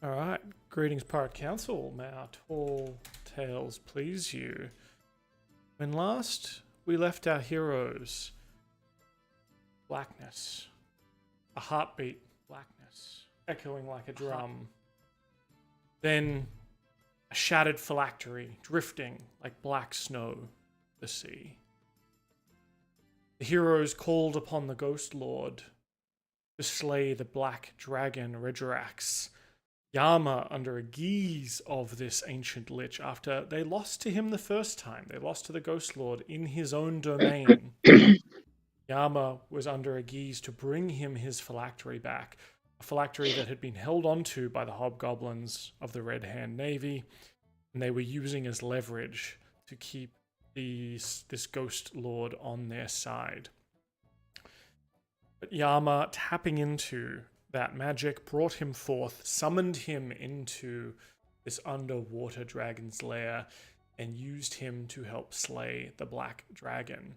All right. Greetings, Pirate Council. May our tall tales please you. When last we left our heroes, blackness, a heartbeat, blackness, echoing like a drum. Then a shattered phylactery, drifting like black snow, the sea. The heroes called upon the Ghostlord to slay the black dragon Riderax. Yama under a guise of this ancient lich after they lost to him the first time. They lost to the Ghostlord in his own domain. Yama was under a guise to bring him his phylactery back, a phylactery that had been held onto by the hobgoblins of the Red Hand Navy, and they were using as leverage to keep this Ghostlord on their side. But Yama, tapping into that magic, brought him forth, summoned him into this underwater dragon's lair, and used him to help slay the black dragon.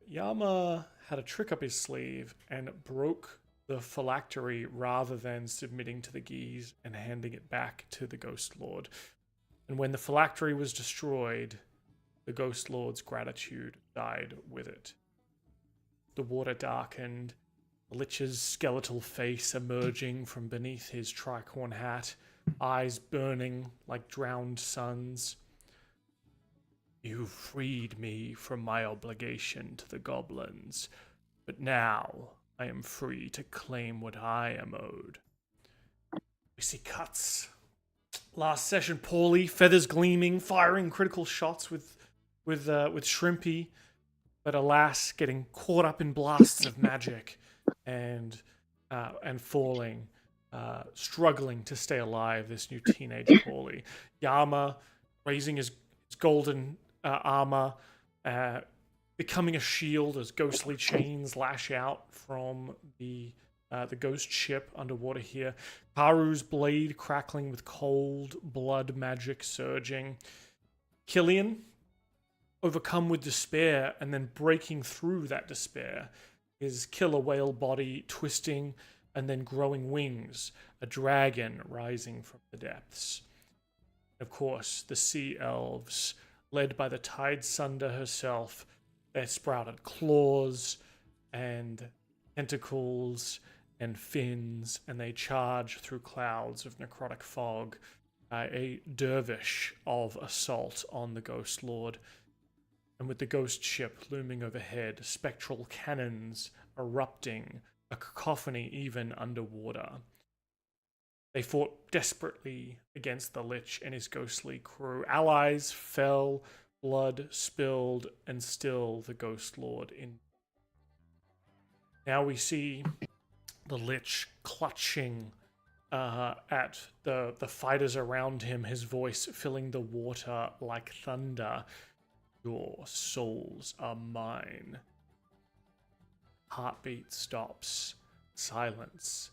Yama had a trick up his sleeve and broke the phylactery rather than submitting to the guise and handing it back to the Ghostlord. And when the phylactery was destroyed, the Ghostlord's gratitude died with it. The water darkened, the lich's skeletal face emerging from beneath his tricorn hat, eyes burning like drowned suns. You freed me from my obligation to the goblins, but now I am free to claim what I am owed. We see cuts. Last session poorly, feathers gleaming, firing critical shots with Shrimpy, but alas, getting caught up in blasts of magic and falling, struggling to stay alive. This new teenage Paulie. Yama raising his golden armor, becoming a shield as ghostly chains lash out from the ghost ship underwater here. Karu's blade crackling with cold blood magic surging. Killian, overcome with despair and then breaking through that despair, his killer whale body twisting and then growing wings, a dragon rising from the depths. Of course, the sea elves, led by the Tide Sunder herself, they sprouted claws and tentacles and fins, and they charge through clouds of necrotic fog, a dervish of assault on the Ghostlord. And with the ghost ship looming overhead, spectral cannons erupting, a cacophony even underwater. They fought desperately against the Lich and his ghostly crew. Allies fell, blood spilled, and still the Ghostlord in. Now we see the Lich clutching at the fighters around him, his voice filling the water like thunder. Your souls are mine. Heartbeat stops. Silence.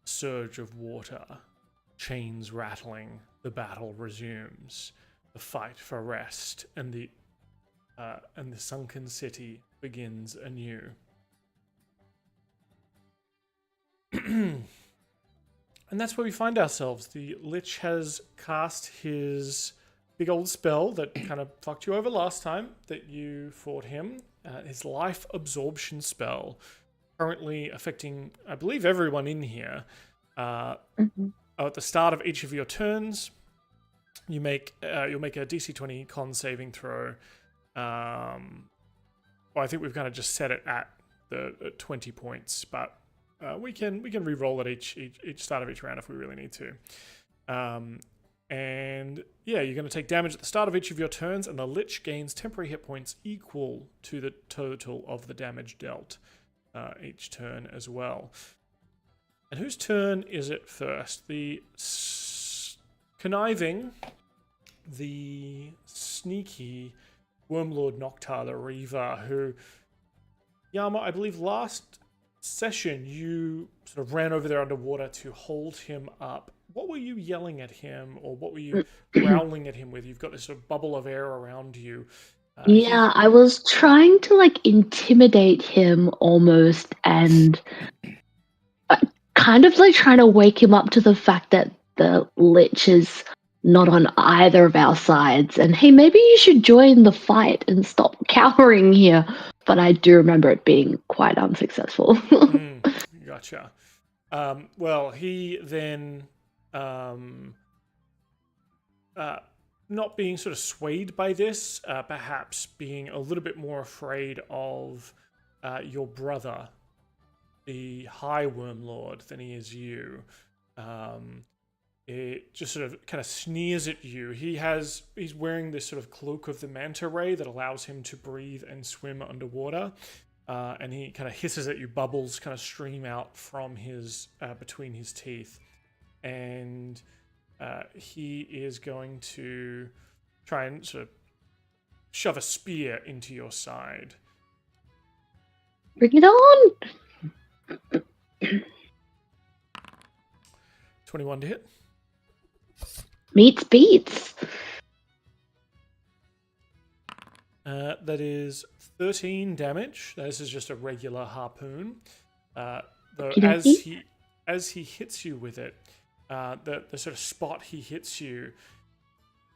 Surge of water. Chains rattling. The battle resumes. The fight for rest and the Sunken City begins anew. And that's where we find ourselves. The Lich has cast his big old spell that kind of fucked you over last time that you fought him. His life absorption spell, currently affecting, I believe, everyone in here. At the start of each of your turns, you'll make a DC 20 con saving throw. Well, I think we've kind of just set it at the 20 points, but we can re-roll at each start of each round if we really need to. And yeah, you're going to take damage at the start of each of your turns, and the Lich gains temporary hit points equal to the total of the damage dealt each turn as well. And whose turn is it first? The conniving, the sneaky Wormlord Noctar, the Reaver, who, Yama, I believe last session you sort of ran over there underwater to hold him up. What were you yelling at him, or what were you growling at him with? You've got this sort of bubble of air around you. I was trying to intimidate him almost, and kind of like trying to wake him up to the fact that the lich is not on either of our sides, and hey, maybe you should join the fight and stop cowering here. But I do remember it being quite unsuccessful. Gotcha. Well, he then, not being sort of swayed by this, perhaps being a little bit more afraid of your brother, the High Worm Lord, than he is you. It just sort of kind of sneers at you. He's wearing this sort of cloak of the manta ray that allows him to breathe and swim underwater. And he kind of hisses at you. Bubbles kind of stream out from his between his teeth, and he is going to try and sort of shove a spear into your side. Bring it on! 21 to hit. Meets beats. That is 13 damage. This is just a regular harpoon. Though as he hits you with it, the sort of spot he hits you,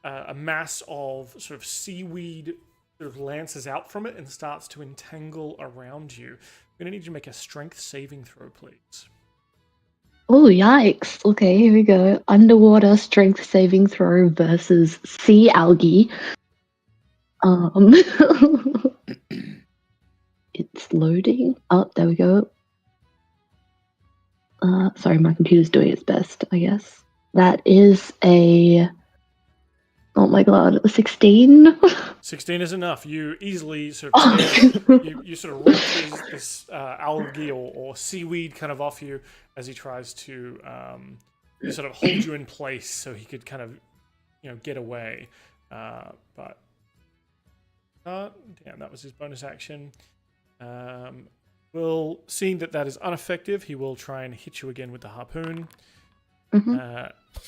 a mass of sort of seaweed sort of lances out from it and starts to entangle around you. I'm going to need you to make a strength saving throw, please. Oh, yikes. Okay, here we go. Underwater strength saving throw versus sea algae. It's loading. Oh, there we go. Sorry, my computer's doing its best, I guess. That is a... Oh my god, 16? 16 is enough. You easily sort of tear, you sort of rip this algae or seaweed kind of off you as he tries to sort of hold you in place so he could kind of, get away. But damn, that was his bonus action. Seeing that is ineffective, he will try and hit you again with the harpoon.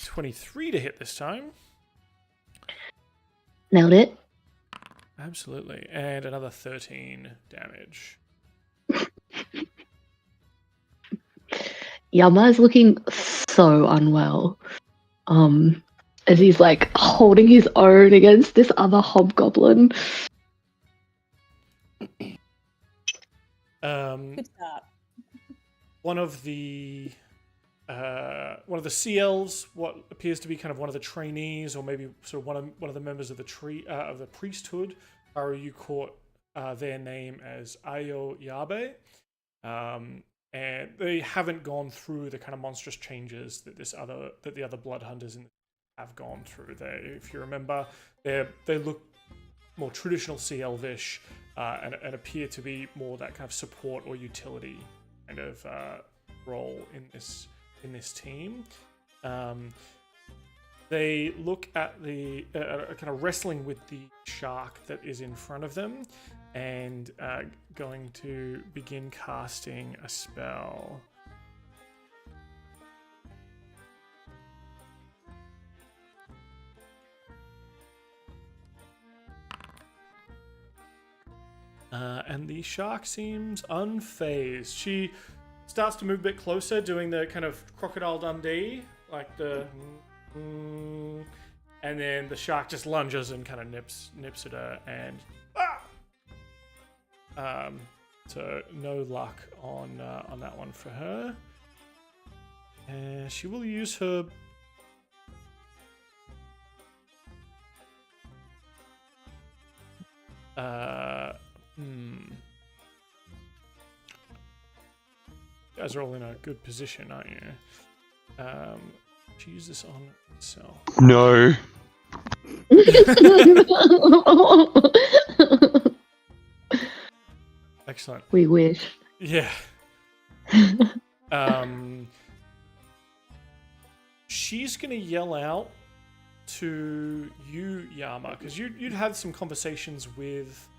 23 to hit this time. Nailed it. Absolutely. And another 13 damage. Yama is looking so unwell. As he's like holding his own against this other hobgoblin. Good start. One of the sea elves, what appears to be kind of one of the trainees, or maybe sort of one of the members of the priesthood, you caught their name as Ayo Yabe, and they haven't gone through the kind of monstrous changes that the other blood hunters have gone through. If you remember, they look more traditional sea elvish, and appear to be more that kind of support or utility kind of role in this team. They look at the kind of wrestling with the shark that is in front of them, and going to begin casting a spell. And the shark seems unfazed. She starts to move a bit closer, doing the kind of Crocodile Dundee, like the... and then the shark just lunges and kind of nips at her, and... So no luck on that one for her. And she will use her... You guys are all in a good position, aren't you? She use this on itself. No. Excellent. We wish. Yeah. She's gonna yell out to you, Yama, because you'd had some conversations with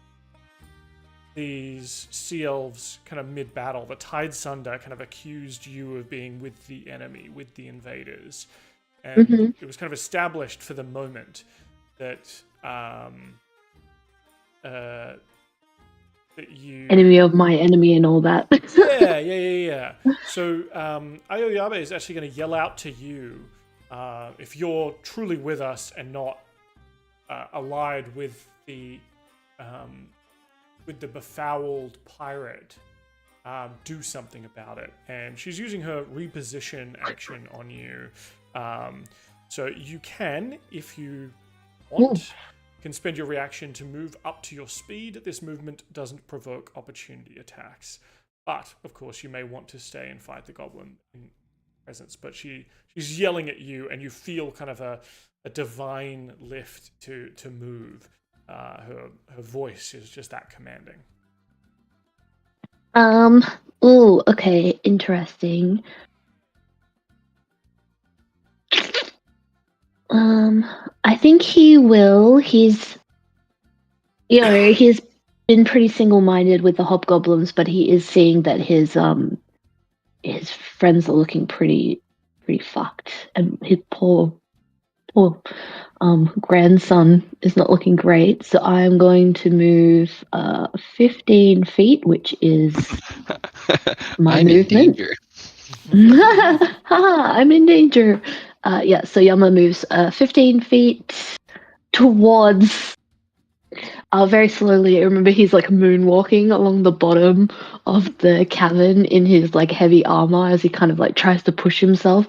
these sea elves kind of mid-battle. The Tide Sunder kind of accused you of being with the enemy, with the invaders. And it was kind of established for the moment that that you enemy of my enemy and all that. yeah. So Ayo Yabe is actually going to yell out to you if you're truly with us and not allied with the befouled pirate. Do something about it. And she's using her reposition action on you. So you can, if you want, can spend your reaction to move up to your speed. This movement doesn't provoke opportunity attacks. But, of course, you may want to stay and fight the goblin in presence. But she's yelling at you, and you feel kind of a divine lift to move. Her voice is just that commanding. Oh, okay, interesting. I think he will. He's been pretty single-minded with the hobgoblins, but he is seeing that his friends are looking pretty fucked, and his poor grandson is not looking great. So I'm going to move 15 feet, which is my movement. In danger. I'm in danger. So Yama moves 15 feet towards very slowly. I remember he's like moonwalking along the bottom of the cavern in his like heavy armor as he kind of like tries to push himself.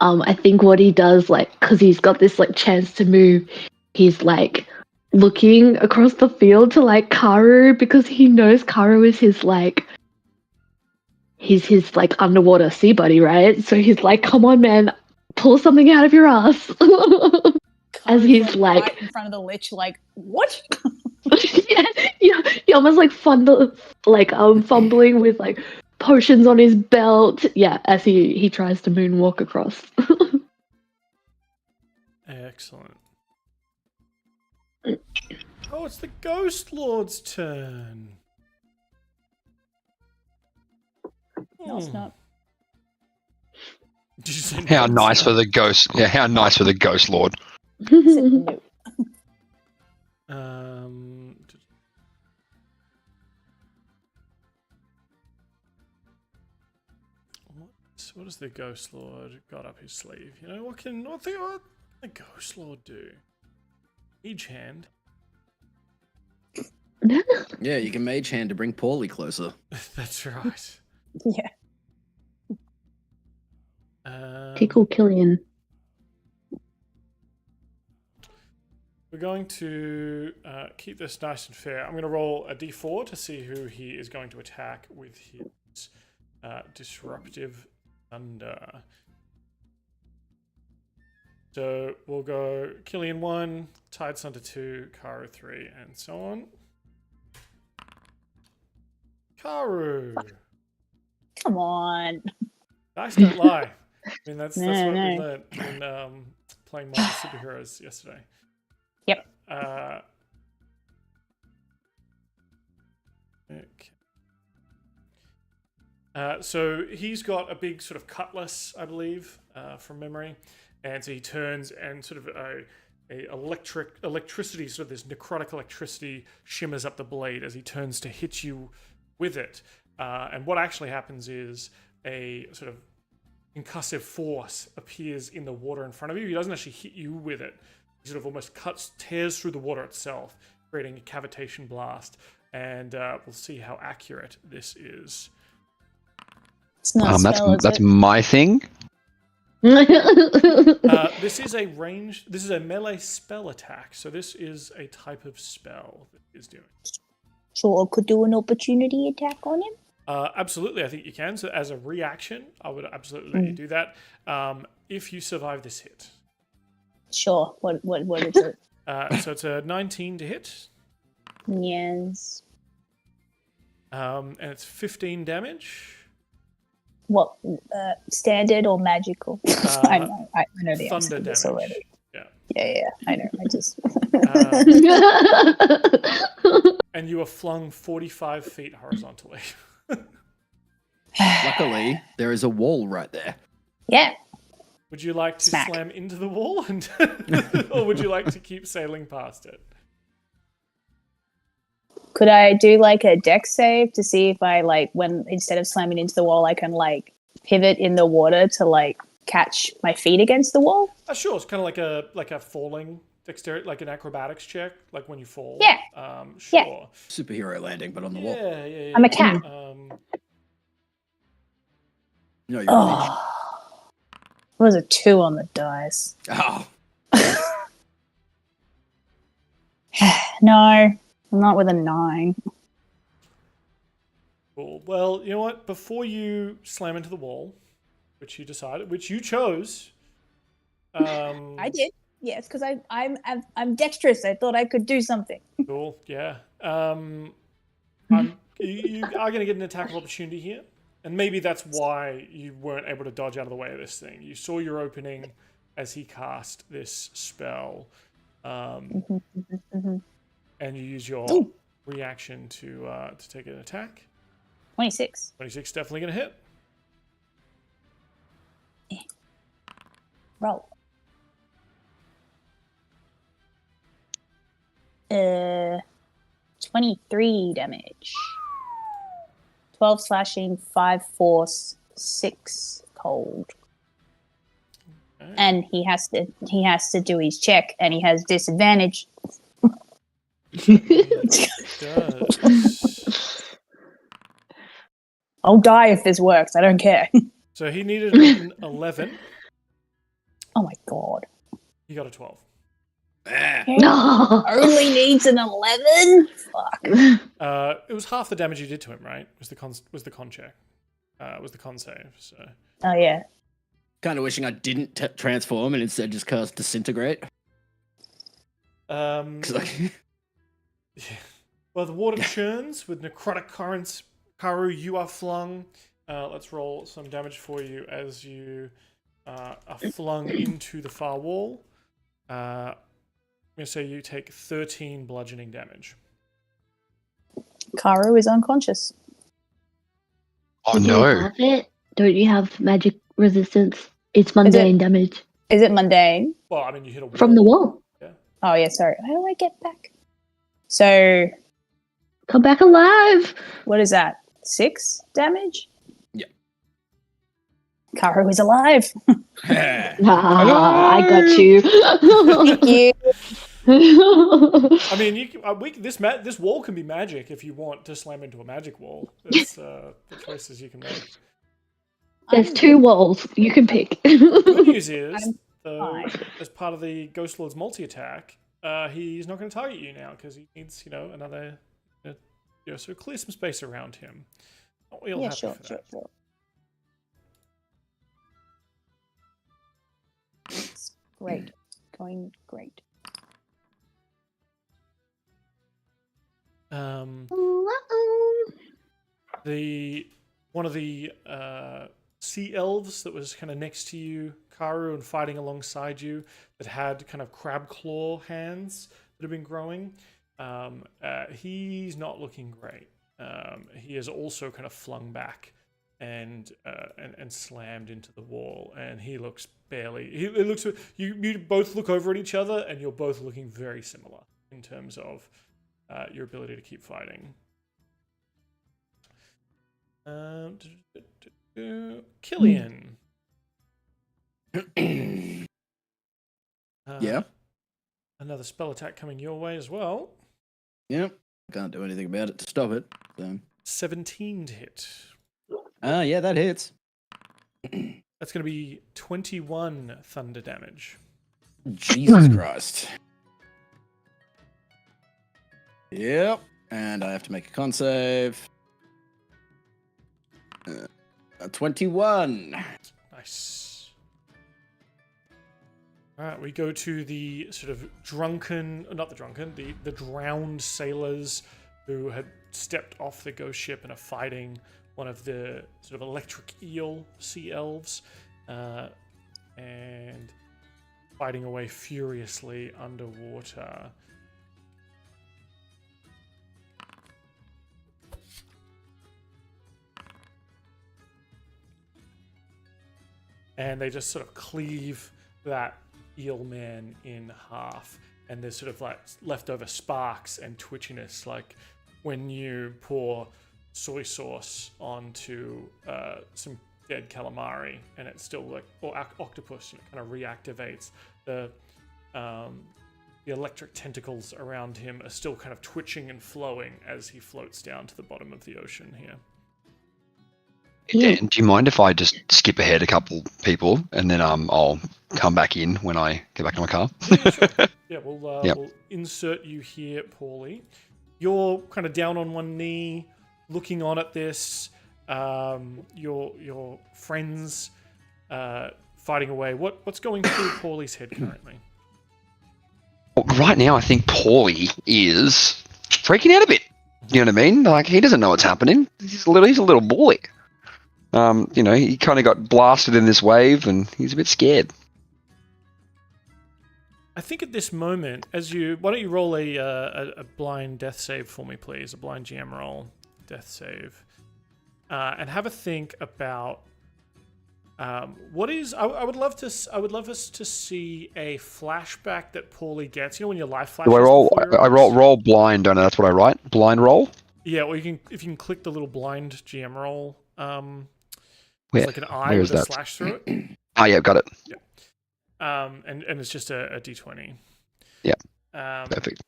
I think what he does, like, because he's got this like chance to move, he's like looking across the field to like Karu, because he knows Karu is his like underwater sea buddy, right? So he's like, come on, man, pull something out of your ass. As he's like right in front of the lich, like, what? He almost like fumbling with like potions on his belt. Yeah, as he tries to moonwalk across. Excellent. Oh, it's the Ghostlord's turn. No, it's not. Did you say How no? nice for the ghost. Yeah, how nice for the Ghostlord. No. What has the Ghostlord got up his sleeve? You know, what can the Ghostlord do? Mage hand. Yeah, you can mage hand to bring Paulie closer. That's right. Yeah. Tickle Killian. We're going to keep this nice and fair. I'm going to roll a d4 to see who he is going to attack with his disruptive thunder. So we'll go Killian 1, Tide Sunder 2, Karu 3, and so on. Karu! Come on. Dice don't lie. I mean, that's what No. we learned in playing Marvel Superheroes yesterday. Yep. Okay. So he's got a big sort of cutlass, I believe, from memory, and so he turns and sort of a electricity, sort of this necrotic electricity, shimmers up the blade as he turns to hit you with it. And what actually happens is a sort of concussive force appears in the water in front of you. He doesn't actually hit you with it. He sort of almost tears through the water itself, creating a cavitation blast. And we'll see how accurate this is. It's not a spell, That's is it? my thing. This is a melee spell attack. So this is a type of spell that he's doing. So I could do an opportunity attack on him? Absolutely, I think you can. So as a reaction, I would absolutely let you do that. If you survive this hit. Sure. What is it? So it's a 19 to hit. Yes. And it's 15 damage. What? Standard or magical? I know the answer Thunder to this damage. already. Yeah. Yeah, I know. I just... And you are flung 45 feet horizontally. Luckily, there is a wall right there. Yeah. Would you like to Smack. slam into the wall, or would you like to keep sailing past it? Could I do like a deck save to see if I like when instead of slamming into the wall, I can like pivot in the water to like catch my feet against the wall? Sure. It's kind of like a falling dexterity, like an acrobatics check, like when you fall. Yeah. Sure. Yeah. Superhero landing, but on the wall. Yeah. I'm a cat. No, you're a lich. It was a 2 on the dice. Oh. No, I'm not with a 9. Cool. Well, you know what? Before you slam into the wall, which you chose. I did. Yes, because I'm dexterous. I thought I could do something. Cool. Yeah. You are going to get an attack of opportunity here, and maybe that's why you weren't able to dodge out of the way of this thing. You saw your opening as he cast this spell, and you use your reaction to take an attack. 26. 26 definitely going to hit. Roll. 23 damage. 12 slashing, 5 force, 6 cold. Okay. And he has to do his check, and he has disadvantage. It does. I'll die if this works. I don't care. So he needed an 11. Oh my god. He got a 12. No. Only needs an 11? Fuck. It was half the damage you did to him, right? Was the con check? Was the con save? So. Oh yeah. Kind of wishing I didn't transform and instead just cast disintegrate. 'Cause Yeah. Well, the water churns with necrotic currents. Karu, you are flung. Let's roll some damage for you as you are flung into the far wall. I'm going to say you take 13 bludgeoning damage. Karu is unconscious. Oh Can you no. have it? Don't you have magic resistance? It's mundane damage Is it mundane? Well, I mean, you hit a wall. from the wall. Yeah. Oh yeah, sorry. How do I get back? So Come back alive. what is that? 6 damage? Yeah. Karu is alive. I got you. Thank you. I mean, this wall can be magic if you want to slam into a magic wall. It's the choices you can make. There's 2 walls. You can pick. Good news is, fine. as part of the Ghostlord's multi-attack, he's not going to target you now because he needs, another, so clear some space around him. Not real happy Sure. It's great. Going great. One of the sea elves that was kind of next to you, Karu, and fighting alongside you, that had kind of crab claw hands that have been growing. He's not looking great. He is also kind of flung back and slammed into the wall, and he looks you both look over at each other, and you're both looking very similar in terms of your ability to keep fighting. Killian. Yeah. Another spell attack coming your way as well. Yep. Can't do anything about it to stop it. So. 17 to hit. Yeah, that hits. That's going to be 21 thunder damage. Jesus Christ. Yep. And I have to make a con save. 21. Nice. All right, we go to the sort of the drowned sailors who had stepped off the ghost ship and are fighting one of the sort of electric eel sea elves, and fighting away furiously underwater. And they just sort of cleave that eel man in half, and there's sort of like leftover sparks and twitchiness, like when you pour soy sauce onto some dead calamari, and it's still like, or octopus, and it kind of reactivates the electric tentacles around him are still kind of twitching and flowing as he floats down to the bottom of the ocean here. Yeah. Dan, do you mind if I just skip ahead a couple people and then I'll come back in when I get back in my car? Yeah, sure. Yeah, Yep. we'll insert you here, Paulie. You're kind of down on one knee, looking on at this. Your friends fighting away. What's going through Paulie's head currently? Well, right now, I think Paulie is freaking out a bit. You know what I mean? Like, he doesn't know what's happening. He's a little boy. He kind of got blasted in this wave, and he's a bit scared. I think at this moment, why don't you roll a blind death save for me, please? A blind GM roll, death save, and have a think about what is. I would love us to see a flashback that Paulie gets. You know when your life flashes. Do I roll? before your I eyes? roll blind, don't I? That's what I write. Blind roll. Yeah, or if you can click the little blind GM roll. Where? It's like an eye Where with is a that? slash through it. Oh yeah, got it. And it's just a d20. Yeah. Um, Perfect.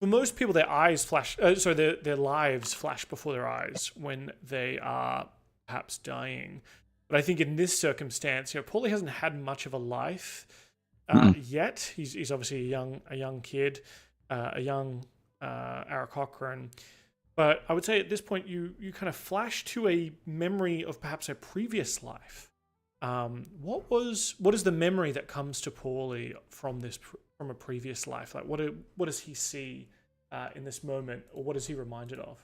For most people, their eyes flash. Their lives flash before their eyes when they are perhaps dying. But I think in this circumstance, Paulie hasn't had much of a life yet. He's obviously a young kid, a young Aarakocran. But I would say at this point, you kind of flash to a memory of perhaps a previous life. What is the memory that comes to Paulie from a previous life? Like what does he see in this moment, or what is he reminded of?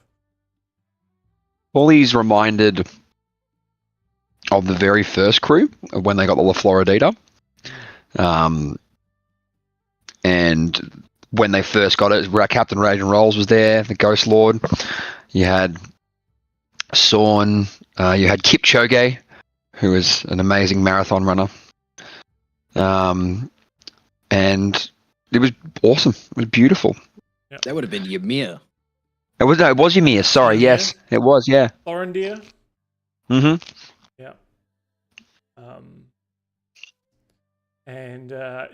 Paulie's reminded of the very first crew of when they got the La Floridita. And when they first got it, Captain Rage and Rolls was there, the Ghostlord. You had Sorn, you had Kipchoge, who was an amazing marathon runner. And it was awesome. It was beautiful. That would have been Ymir. It was Ymir, sorry, Ymir? yes. It was, yeah. Orendir? Mm-hmm.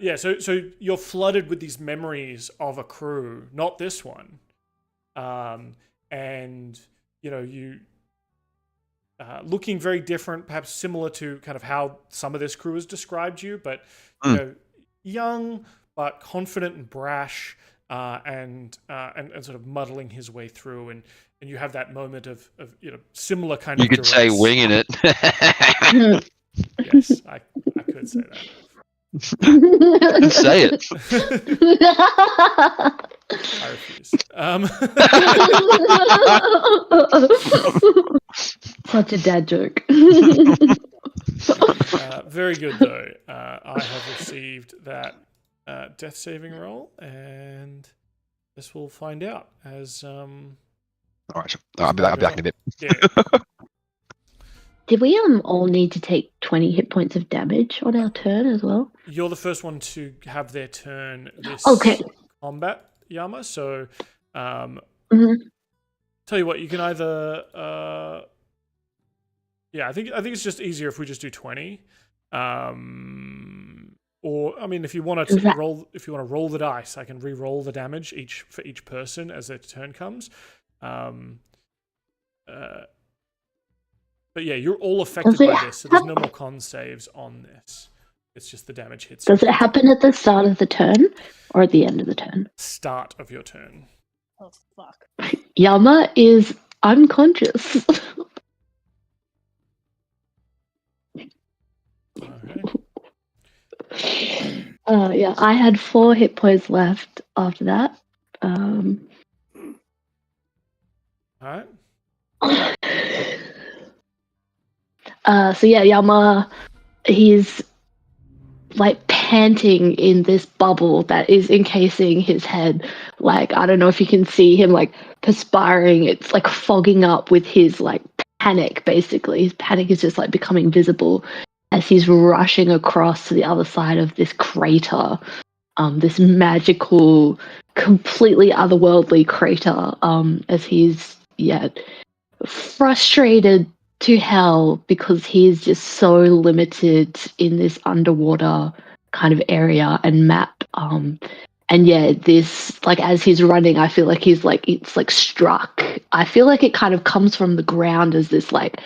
Yeah. So you're flooded with these memories of a crew, not this one. And you looking very different, perhaps similar to kind of how some of this crew has described you, but young but confident and brash, and sort of muddling his way through, and you have that moment of similar kind of. You could say duress. winging it. Yes, I could say that. Say it. I refuse. Such a dad joke. Very good, though. I have received that death saving roll, and this will find out as. All right, I'll be back in a bit. Yeah. Did we all need to take 20 hit points of damage on our turn as well? You're the first one to have their turn this combat, Yama. So, tell you what, you can either. I think it's just easier if we just do 20. Or I mean, if you want to roll the dice, I can re-roll the damage for each person as their turn comes. But yeah, you're all affected by this, so there's no more con saves on this. It's just the damage hits. Does it happen at the start of the turn or at the end of the turn? Start of your turn. Oh fuck. Yama is unconscious. Okay. I had 4 hit points left after that. All right. Yama, he's like panting in this bubble that is encasing his head. Like, I don't know if you can see him like perspiring. It's like fogging up with his like panic, basically. His panic is just like becoming visible as he's rushing across to the other side of this crater. this magical, completely otherworldly crater, as he's frustrated to hell because he's just so limited in this underwater kind of area and map. And this, like, as he's running, I feel like it's like struck. I feel like it kind of comes from the ground as this like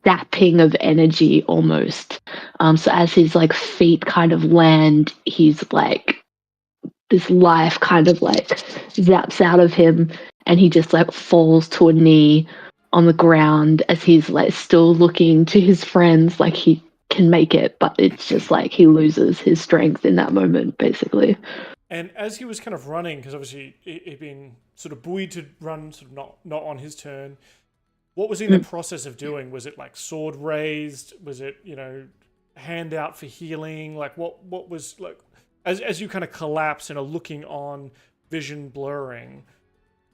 zapping of energy almost. So as his like feet kind of land, he's like this life kind of like zaps out of him, and he just like falls to a knee on the ground as he's like still looking to his friends like he can make it, but it's just like he loses his strength in that moment, basically. And as he was kind of running, because obviously he'd been sort of buoyed to run, sort of not on his turn. What was he in the process of doing? Was it like sword raised? Was it, hand out for healing? Like what was like as you kind of collapse and are looking on, vision blurring?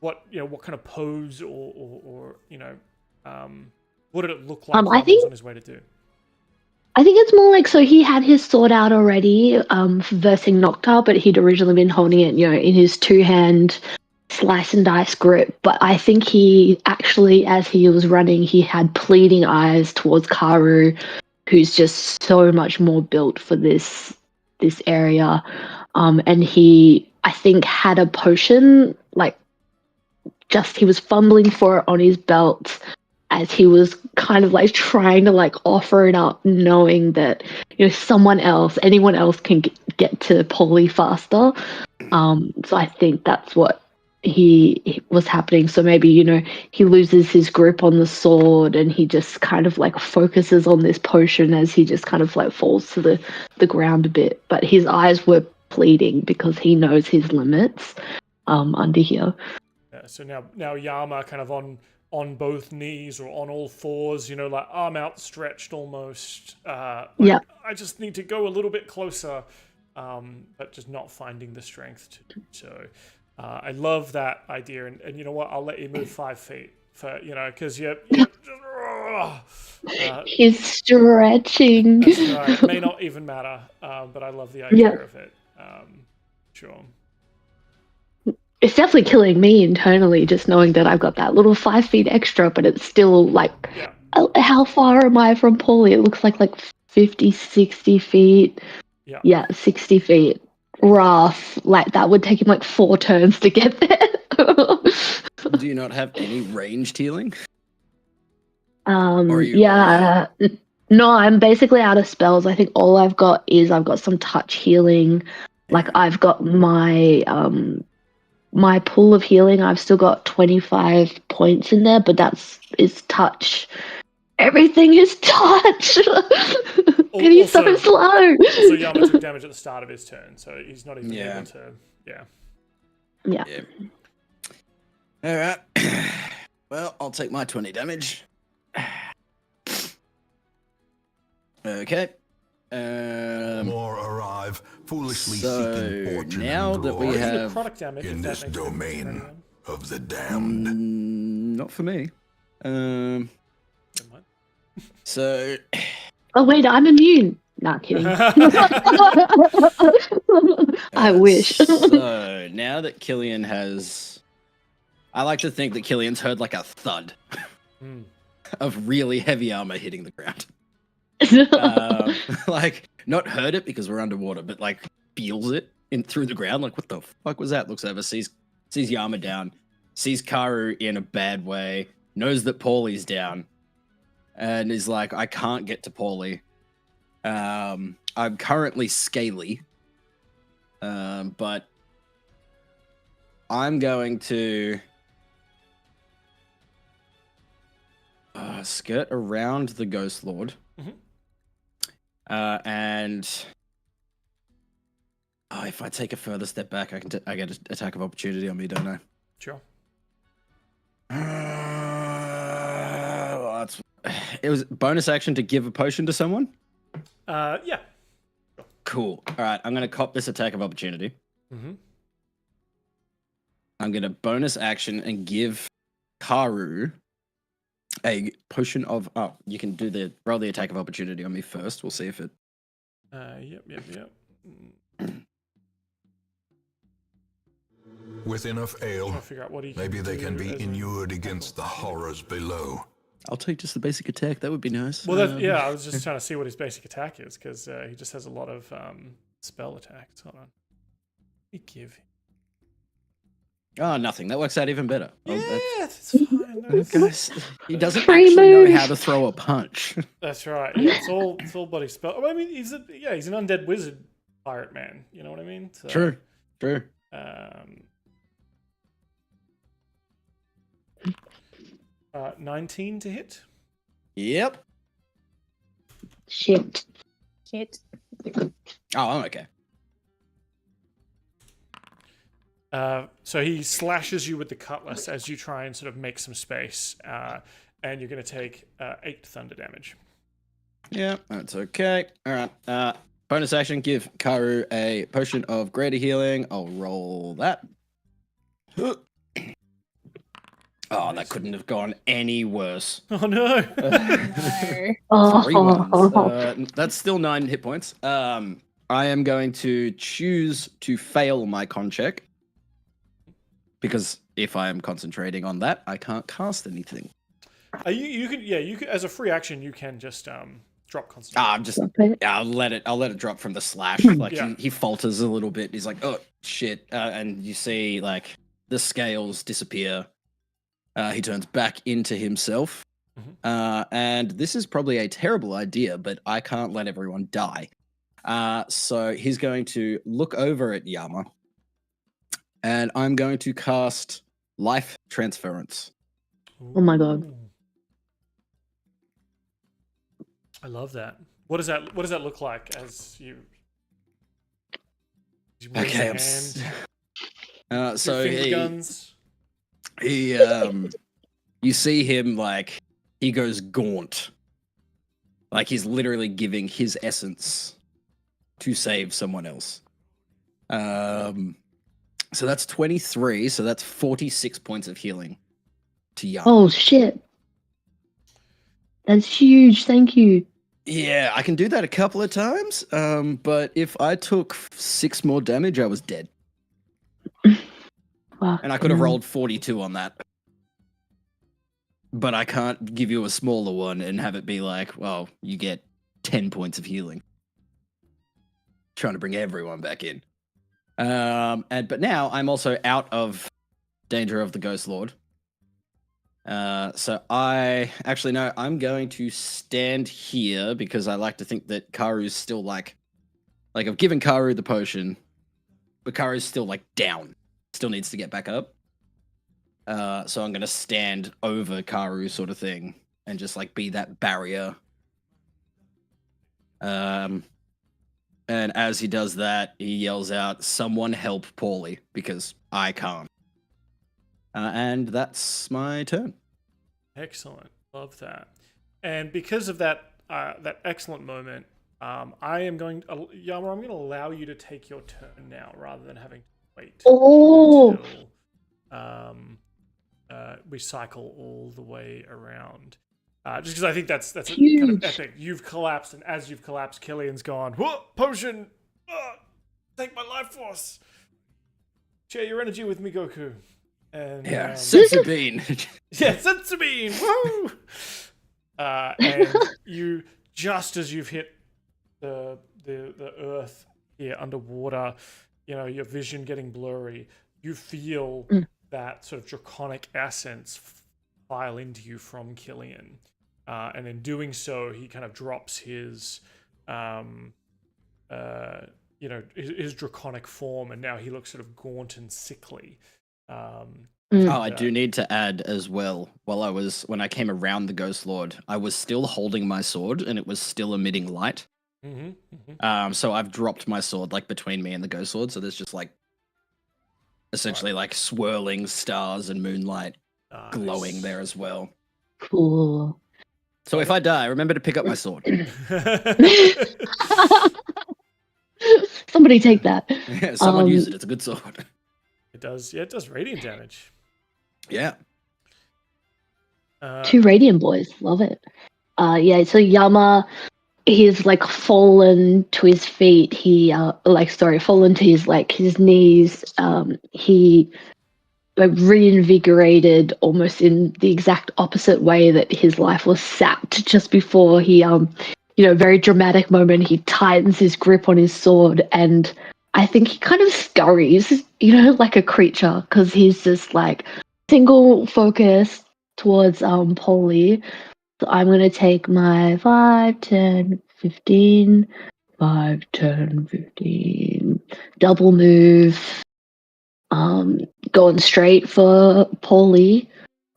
What kind of pose or what did it look like? I think was on his way to do. I think it's more like, so he had his sword out already, versing Noctar, but he'd originally been holding it, in his two-hand slice and dice grip. But I think he actually, as he was running, he had pleading eyes towards Karu, who's just so much more built for this area. And he, I think, had a potion, like, he was fumbling for it on his belt as he was kind of like trying to like offer it up, knowing that anyone else can get to Polly faster. So I think that's what he was happening. So maybe he loses his grip on the sword and he just kind of like focuses on this potion as he just kind of like falls to the ground a bit. But his eyes were pleading because he knows his limits under here. Yeah. So now Yama kind of on both knees or on all fours, like arm outstretched almost. I just need to go a little bit closer, but just not finding the strength to do so. I love that idea, and you know what? I'll let you move 5 feet for because you're he's stretching. That's right. It may not even matter, but I love the idea of it. Sure. It's definitely killing me internally, just knowing that I've got that little 5 feet extra, but it's still like, how far am I from Paulie? It looks like 50, 60 feet. Yeah, 60 feet. Rough. Like, that would take him like 4 turns to get there. Do you not have any ranged healing? No, I'm basically out of spells. I think all I've got some touch healing. Like, I've got my pool of healing. I've still got 25 points in there, but it's touch. Everything is touch. And he's so slow. So Yama took damage at the start of his turn, so he's not even able to. Yeah. All right. Well, I'll take my 20 damage. Okay. More arrive, foolishly so seeking fortune now and that we glory have damage, in this domain of the damned. not for me. So. Oh wait, I'm immune. Not kidding. I wish. So now that Killian has, I like to think that Killian's heard like a thud of really heavy armor hitting the ground. Like not heard it because we're underwater, but like feels it through the ground. Like what the fuck was that? Looks over, sees Yama down, sees Karu in a bad way, knows that Paulie's down, and is like, I can't get to Paulie. I'm currently scaly, but I'm going to skirt around the Ghostlord. And if I take a further step back, I get an attack of opportunity on me, don't I? Sure. It was bonus action to give a potion to someone? Yeah. Cool. All right, I'm going to cop this attack of opportunity. I'm going to bonus action and give Karu a potion of... Oh, you can roll the attack of opportunity on me first. We'll see if it... Yep. With enough Trying ale, to figure out what he maybe they can do be as a- inured against the horrors below. I'll take just the basic attack. That would be nice. Well, yeah, I was just trying to see what his basic attack is because he just has a lot of spell attacks. Hold on. We give him. Oh, nothing. That works out even better. Yeah, Oh, that's fine. guys, he doesn't Free actually know move. how to throw a punch. That's right. Yeah, it's all body spell. Well, I mean, he's an undead wizard pirate man. You know what I mean? So, True. 19 to hit. Yep. Shit. Shit. Oh, I'm okay. So he slashes you with the cutlass as you try and sort of make some space, and you're going to take 8 thunder damage. Yeah, that's okay. All right. Bonus action, give Karu a potion of greater healing. I'll roll that. Oh, that couldn't have gone any worse. Oh no! No. Oh, 3 ones. That's still 9 hit points. I am going to choose to fail my con check. Because if I am concentrating on that, I can't cast anything. You can as a free action you can just drop concentration. I'm just I'll let it drop from the slash. Like Yeah. he falters a little bit. He's like, oh shit. And you see like the scales disappear. He turns back into himself. And this is probably a terrible idea, but I can't let everyone die. So he's going to look over at Yama. And I'm going to cast Life Transference. Oh my god. Ooh. I love that. What does that look like as you raise Okay, your I'm hand? so Your finger guns. he you see him like he goes gaunt. Like he's literally giving his essence to save someone else. So that's 23, so that's 46 points of healing to Yama. Oh shit. That's huge. Thank you. Yeah, I can do that a couple of times. But if I took 6 more damage, I was dead. Fuck, And I could have man. rolled 42 on that. But I can't give you a smaller one and have it be like, well, you get 10 points of healing. Trying to bring everyone back in. But now I'm also out of danger of the Ghostlord. So I'm going to stand here because I like to think that Karu's still like I've given Karu the potion, but Karu's still like down, still needs to get back up. So I'm gonna stand over Karu sort of thing and just like be that barrier. And as he does that, he yells out, "Someone help Paulie," because I can't. And that's my turn. Excellent. Love that. And because of that excellent moment, Yama, I'm going to allow you to take your turn now rather than having to wait Oh. until we cycle all the way around. Just because I think that's a kind Huge. of epic. You've collapsed, and as you've collapsed, Killian's gone, whoa, potion! Take my life force! Share your energy with me, Goku. And, Yeah, Senzu Bean. yeah, Sensu-bean! Woo! And you, just as you've hit the earth here underwater, you know, your vision getting blurry, you feel that sort of draconic essence file into you from Killian. And in doing so, he kind of drops his, his draconic form, and now he looks sort of gaunt and sickly. I do need to add as well, when I came around the Ghostlord, I was still holding my sword and it was still emitting light. So I've dropped my sword like between me and the Ghostlord, so there's just like essentially like swirling stars and moonlight glowing there as well. Cool. So if I die, remember to pick up my sword. Somebody take that. Yeah, someone use it. It's a good sword. It does radiant damage. Yeah. 2 radiant boys. Love it. So Yama, he's like fallen to his feet. Fallen to his his knees. He reinvigorated almost in the exact opposite way that his life was sapped just before he very dramatic moment, he tightens his grip on his sword, and I think he kind of scurries, like a creature, because he's just like single focus towards Polly. So I'm going to take my 5, 10, 15, 5, 10, 15, double move, going straight for Polly.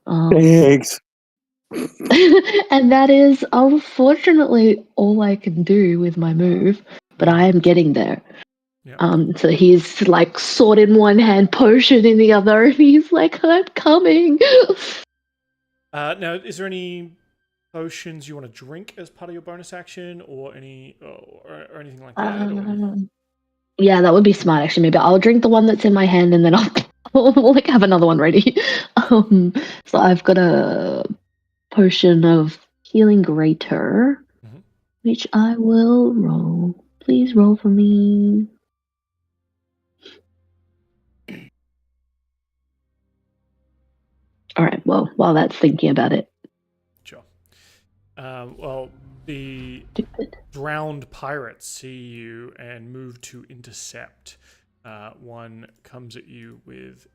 Thanks. And that is unfortunately all I can do with my move, but I am getting there. Yep. So he's like sword in one hand, potion in the other, and he's like, I'm coming. Now, is there any potions you want to drink as part of your bonus action, or anything like that? Or... Yeah, that would be smart actually. Maybe I'll drink the one that's in my hand, and then I'll like have another one ready. So I've got a potion of healing greater, which I will roll. Please roll for me. All right. Well, while that's thinking about it. Sure. Well, the drowned pirates see you and move to intercept. One comes at you with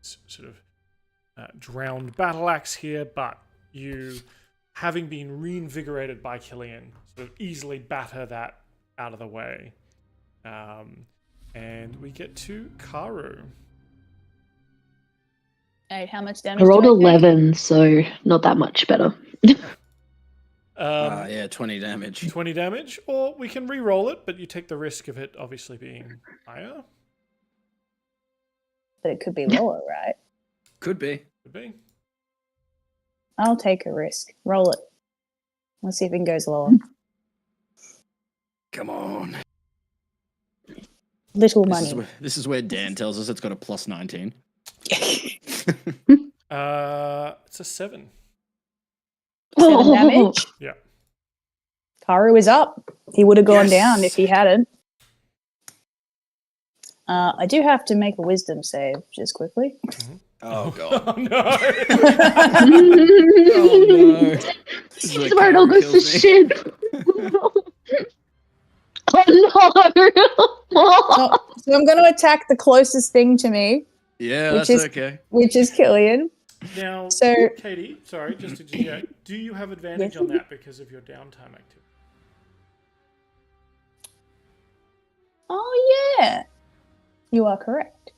sort of drowned battle axe here, but you, having been reinvigorated by Killian, sort of easily batter that out of the way. And we get to Karu. Hey, how much damage? I rolled do I take? 11, so not that much better. 20 damage. 20 damage, or we can re-roll it, but you take the risk of it obviously being higher. But it could be lower, right? Could be. Could be. I'll take a risk. Roll it. Let's see if it goes lower. Come on. Little money. This is where Dan tells us it's got a plus 19. It's a 7. 7 damage. Yeah. Karu is up. He would have gone Yes. down if he hadn't. I do have to make a wisdom save just quickly. Oh god. Oh no. Oh no. This is He's where where it all Karen goes to kills me. shit. Oh no! So I'm going to attack the closest thing to me, Yeah, Which that's is- okay. which is Killian. Now, So- Katie, sorry, just to interject, do you have advantage on that because of your downtime activity? Oh yeah, you are correct.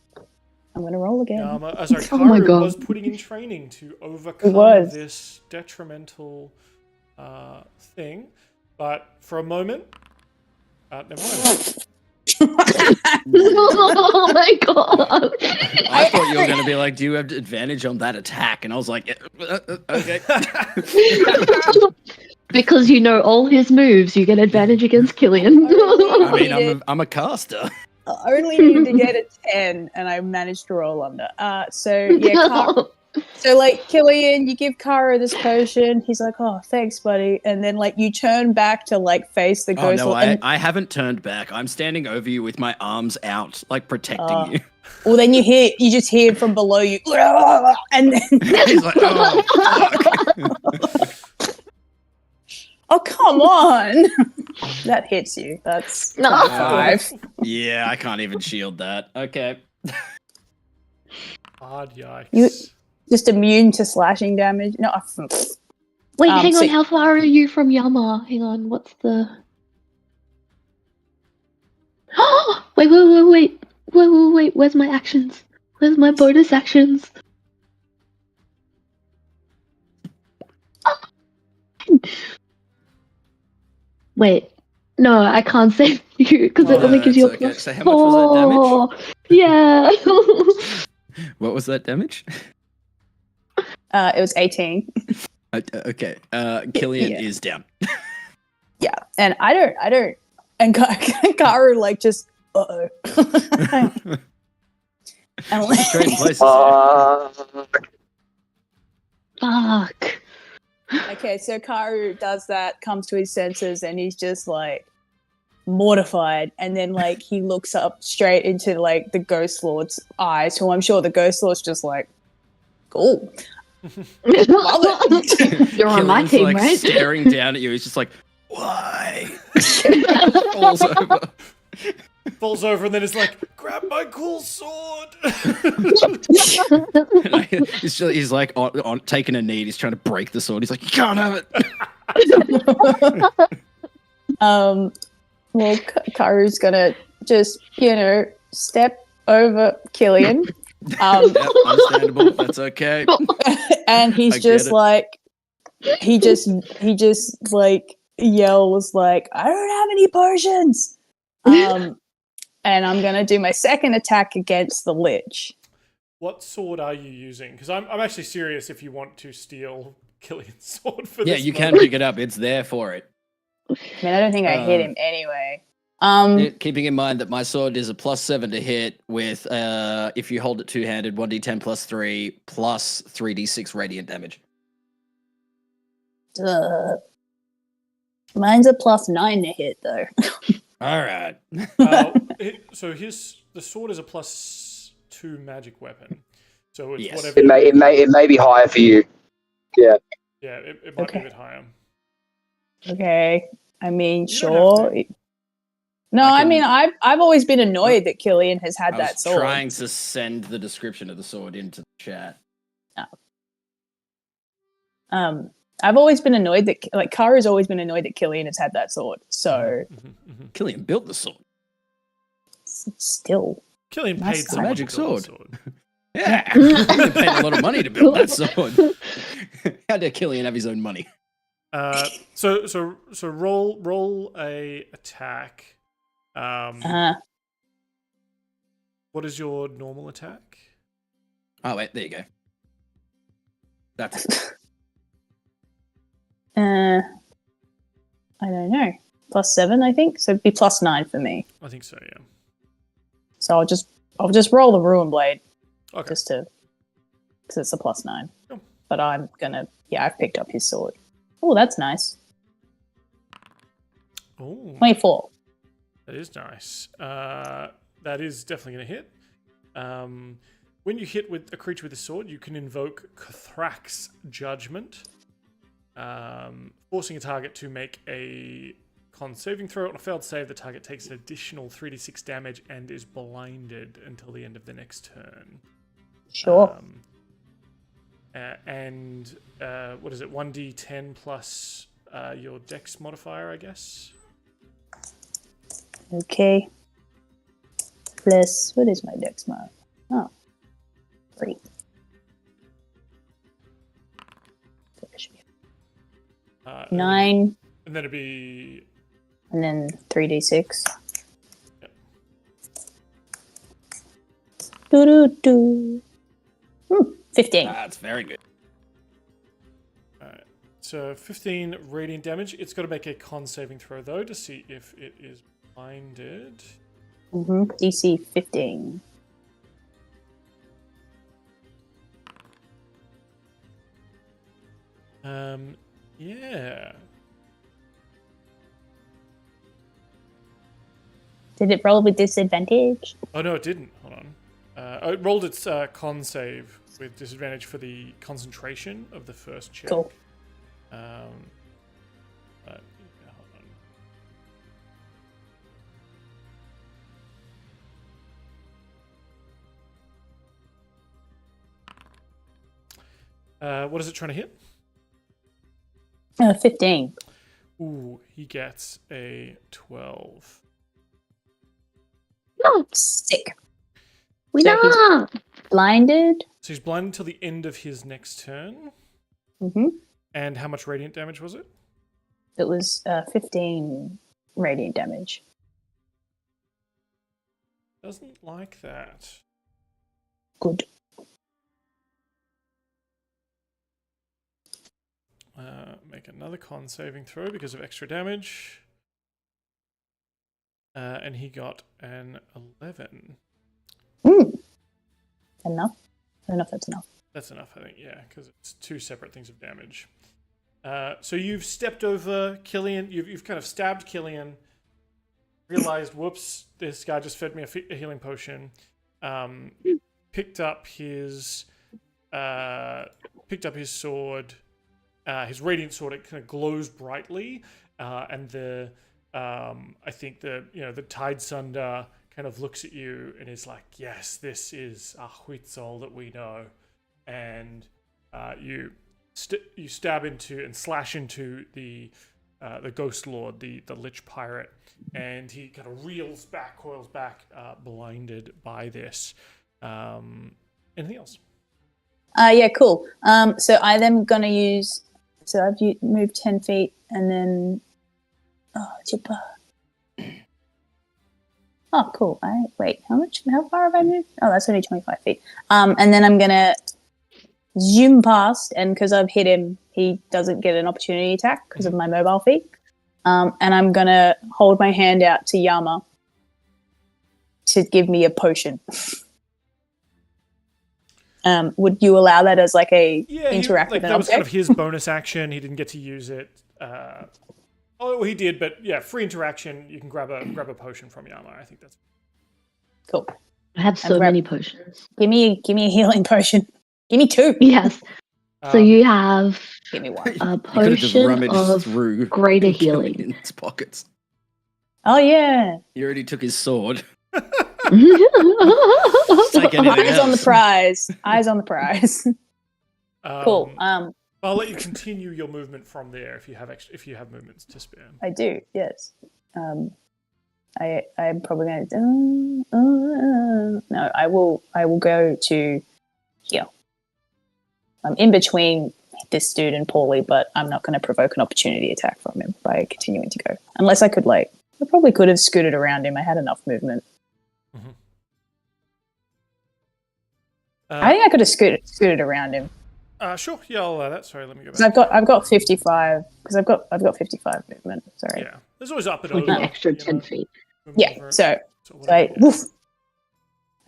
I'm going to roll again. Yama, sorry, Oh my Karu God. was putting in training to overcome was. this detrimental thing, but for a moment, never mind. Oh my god! I thought you were going to be like, do you have advantage on that attack? And I was like, okay. Because you know all his moves, you get advantage against Killian. I mean, I'm a caster. I only needed to get a 10, and I managed to roll under. So yeah, so like Killian, you give Kara this potion. He's like, "Oh, thanks, buddy." And then like you turn back to like face the Oh ghost. no, and, I haven't turned back. I'm standing over you with my arms out, like protecting you. well, then you just hear from below you, and then He's like, oh, fuck. oh come on, that hits you. That's No. 5. Yeah, I can't even shield that. Okay. Hard yikes. You- Just immune to slashing damage. No, Wait, hang so- on. How far are you from Yama? Hang on. What's the? Wait. Where's my actions? Where's my bonus actions? Wait. No, I can't save you because it Oh, only gives you a it's okay. plus So how much was that 4. Yeah. What was that damage? it was 18. Okay. Killian Yeah. is down. Yeah, and I don't, and Karu like just and like, Trading places. Fuck. okay, so Karu does that, comes to his senses, and he's just like, mortified, and then like he looks up straight into like the Ghostlord's eyes, who I'm sure the Ghostlord's just like, cool. Love it. You're on my Killian's, team, like, right? staring down at you. He's just like, why? Falls over. Falls over and then it's like, grab my cool sword. He's like on taking a knee. He's trying to break the sword. He's like, you can't have it. Well, Karu's gonna just, step over Killian. Yep, understandable. That's okay. And he's I just get it. like, he just like yells like, I don't have any potions. And I'm gonna do my second attack against the lich. What sword are you using? Because I'm actually serious if you want to steal Killian's sword for Yeah, this. you can moment. pick it up. It's there for it. I mean, I don't think I hit him anyway. Keeping in mind that my sword is a +7 to hit with, if you hold it two-handed, 1d10 +3 plus 3d6 radiant damage. Mine's a +9 to hit though. All right. So the sword is a +2 magic weapon. So it's Yes. whatever. It may be higher for you. Yeah. Yeah, it might be a bit higher. Okay. I mean, You don't have sure. No, I mean, I've always been annoyed that Killian has had I that was sword. trying to send the description of the sword into the chat. I've always been annoyed that, like, Karu's always been annoyed that Killian has had that sword. So, Killian built the sword. still. Killian Nice paid sword. someone Magic to build the sword. Yeah, Killian paid a lot of money to build that sword. How dare Killian have his own money? So roll a attack. What is your normal attack? Oh wait, there you go. That's it. I don't know. +7, I think. So it'd be +9 for me. I think so. Yeah. So I'll just roll the ruin blade Okay. just to, because it's a +9. Cool. But I'm gonna, I've picked up his sword. Oh, that's nice. Oh, 24. that is nice. That is definitely going to hit. When you hit with a creature with a sword, you can invoke Cathrax's Judgment, forcing a target to make a con saving throw. On a failed save, the target takes an additional 3d6 damage and is blinded until the end of the next turn. Sure. And what is it? 1d10 plus your dex modifier, I guess. Okay. Plus, what is my dex mod? Oh. 3. So that should be 9, And then it'd be and then 3d6. Yep. Doo-doo-doo. 15. That's very good. Alright, so 15 radiant damage. It's got to make a con saving throw, though, to see if it is blinded. DC 15. Yeah. Did it roll with disadvantage? Oh, no, it didn't. Hold on. It rolled its con save with disadvantage for the concentration of the first check. Cool. Yeah, hold on. What is it trying to hit? 15. Ooh, he gets a 12. Oh, Sick. winner! So blinded. So he's blinded until the end of his next turn. And how much radiant damage was it? It was 15 radiant damage. Doesn't like that. Good. Make another con saving throw because of extra damage. And he got an 11. Enough? I don't know if that's enough. That's enough, I think, yeah, because it's two separate things of damage. So you've stepped over Killian. You've kind of stabbed Killian. realized, whoops, this guy just fed me a healing potion. Picked up his sword, his radiant sword. It kind of glows brightly, and I think the Tide Sunder kind of looks at you and is like, yes, this is a Huitzol that we know, and you stab into and slash into the Ghostlord, the lich pirate, and he kind of coils back, blinded by this. Anything else? Yeah, cool. So I then gonna use. So I've moved 10 feet, and then. Chipper. Oh, cool. Wait, how far have I moved? Oh, that's only 25 feet. And then I'm gonna zoom past, and because I've hit him, he doesn't get an opportunity attack because of my mobile feat. And I'm gonna hold my hand out to Yama to give me a potion. Would you allow that as like a interact with an that was kind of object? his bonus action. He didn't get to use it. He did, but yeah, free interaction. You can grab a potion from Yama. I think that's Cool. I have so many potions. Give me a healing potion. Give me 2. Yes. So you have Give me 1. a You could have just potion rummaged of through greater and killed healing. in his pockets. Oh yeah. He already took his sword. Cool. Take anything Eyes on the else. prize. Eyes on the prize. Cool. I'll let you continue your movement from there if you have movements to spare. I do. Yes. I'm probably going to. No, I will go to here. I'm in between this dude and Paulie, but I'm not going to provoke an opportunity attack from him by continuing to go. Unless I could, I probably could have scooted around him. I had enough movement. Mm-hmm. I think I could have scooted around him. Sure. Yeah, I'll allow that. Sorry, let me go back. Because I've got 55. Because I've got 55 movement. Sorry. Yeah, there's always up and Like over. an extra 10 feet. Yeah. So I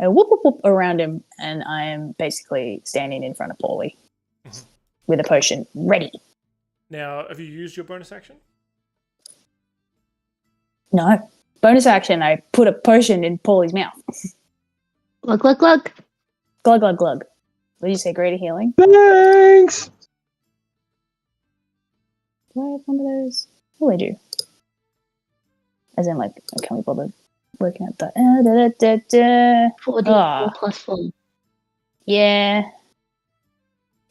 whoop around him, and I am basically standing in front of Paulie with a potion ready. Now, have you used your bonus action? No. Bonus action, I put a potion in Paulie's mouth. Glug, glug, glug. Glug, glug, glug. What did you say, greater healing? Thanks. Do I have one of those? Oh, I do. As in, I can't be bothered working at that. 4d4 plus 4. Yeah.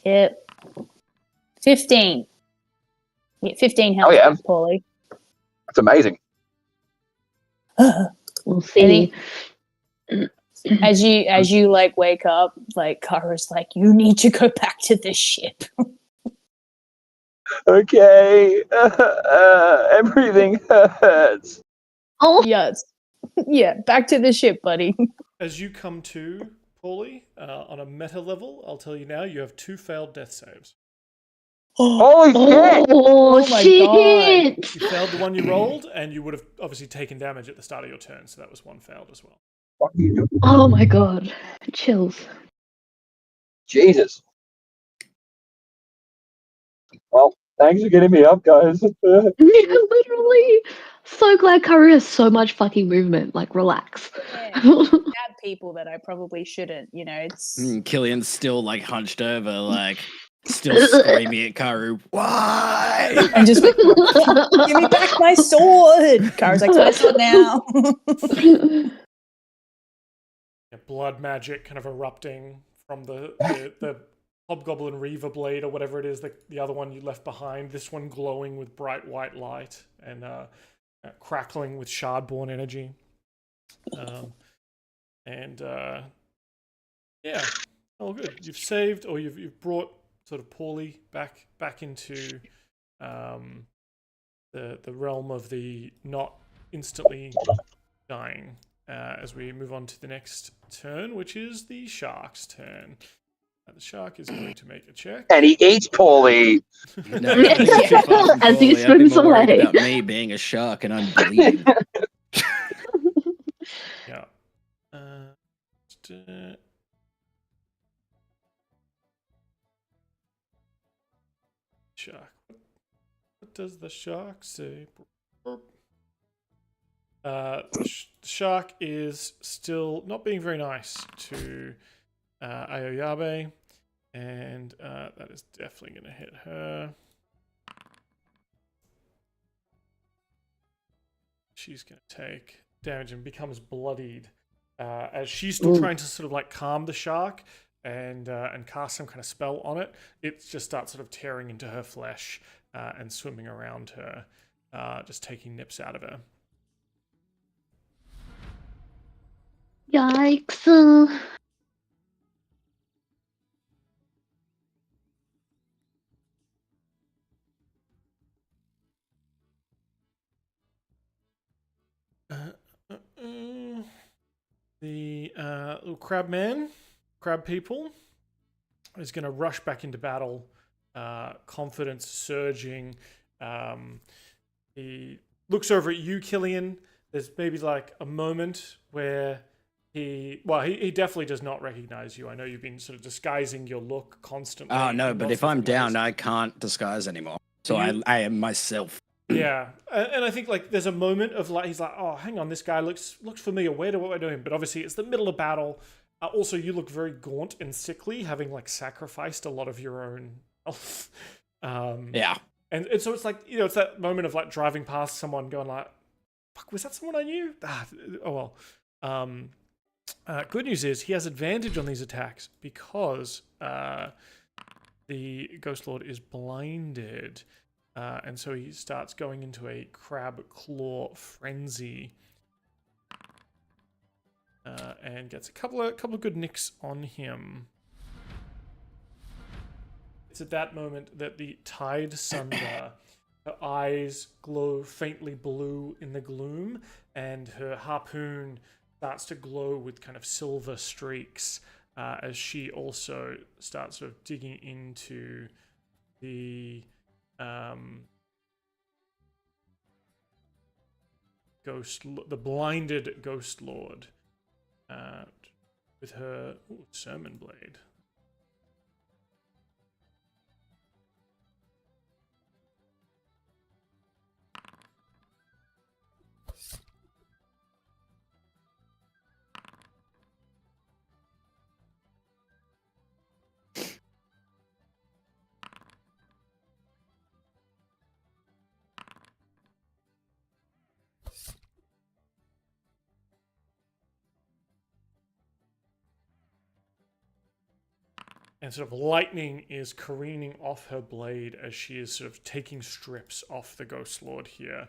Yep. 15. Yeah, 15 health, Paulie. That's amazing. We'll see. As you wake up, Kara's like, you need to go back to the ship. Okay. Everything hurts. Oh, Yes. Yeah, back to the ship, buddy. As you come to, Paulie, on a meta level, I'll tell you now, you have 2 failed death saves. Holy shit! oh my shit! You failed the one you rolled, and you would have obviously taken damage at the start of your turn, so that was 1 failed as well. Oh my god. Chills. Jesus. Well, thanks for getting me up, guys. Literally. So glad Curry has so much fucking movement. Relax. Yeah, stab people that I probably shouldn't. It's Killian's still hunched over, still screaming at Karu. Why? and just give me back my sword. Kara's like, my sword now. Blood magic kind of erupting from the hobgoblin Reaver blade or whatever it is, the other one you left behind. This one glowing with bright white light and crackling with shardborn energy. Yeah, all good. You've saved, or you've brought sort of Paulie back into the realm of the not instantly dying. As we move on to the next turn, which is the shark's turn. The shark is going to make a check. And he eats Paulie. No, I think you're too far from As he Paulie. I'd be swims more worried away. about me being a shark and I'm bleeding. Yeah. Shark. What does the shark say? Shark is still not being very nice to Ayo Yabe, and that is definitely going to hit her. She's going to take damage and becomes bloodied as she's still trying to sort of like calm the shark and cast some kind of spell on it. It just starts sort of tearing into her flesh and swimming around her, just taking nips out of her. Yikes. The little crab people, is going to rush back into battle, confidence surging. He looks over at you, Killian. There's maybe like a moment where he definitely does not recognize you. I know you've been sort of disguising your look constantly. Oh no, but if I'm down, I can't disguise anymore. So I am myself. Yeah, and I think like there's a moment of like he's like, oh, hang on, this guy looks familiar. Where do I know him? But obviously it's the middle of battle. Also, you look very gaunt and sickly, having like sacrificed a lot of your own health. Yeah, and so it's like it's that moment of like driving past someone, going like, "Fuck, was that someone I knew?" Oh well. Good news is he has advantage on these attacks because the Ghostlord is blinded. And so he starts going into a crab claw frenzy, and gets a couple of good nicks on him. It's at that moment that the Tide Sunder, her eyes glow faintly blue in the gloom, and her harpoon starts to glow with kind of silver streaks as she also starts sort of digging into the the blinded Ghostlord with her sermon blade. And sort of lightning is careening off her blade as she is sort of taking strips off the Ghostlord here.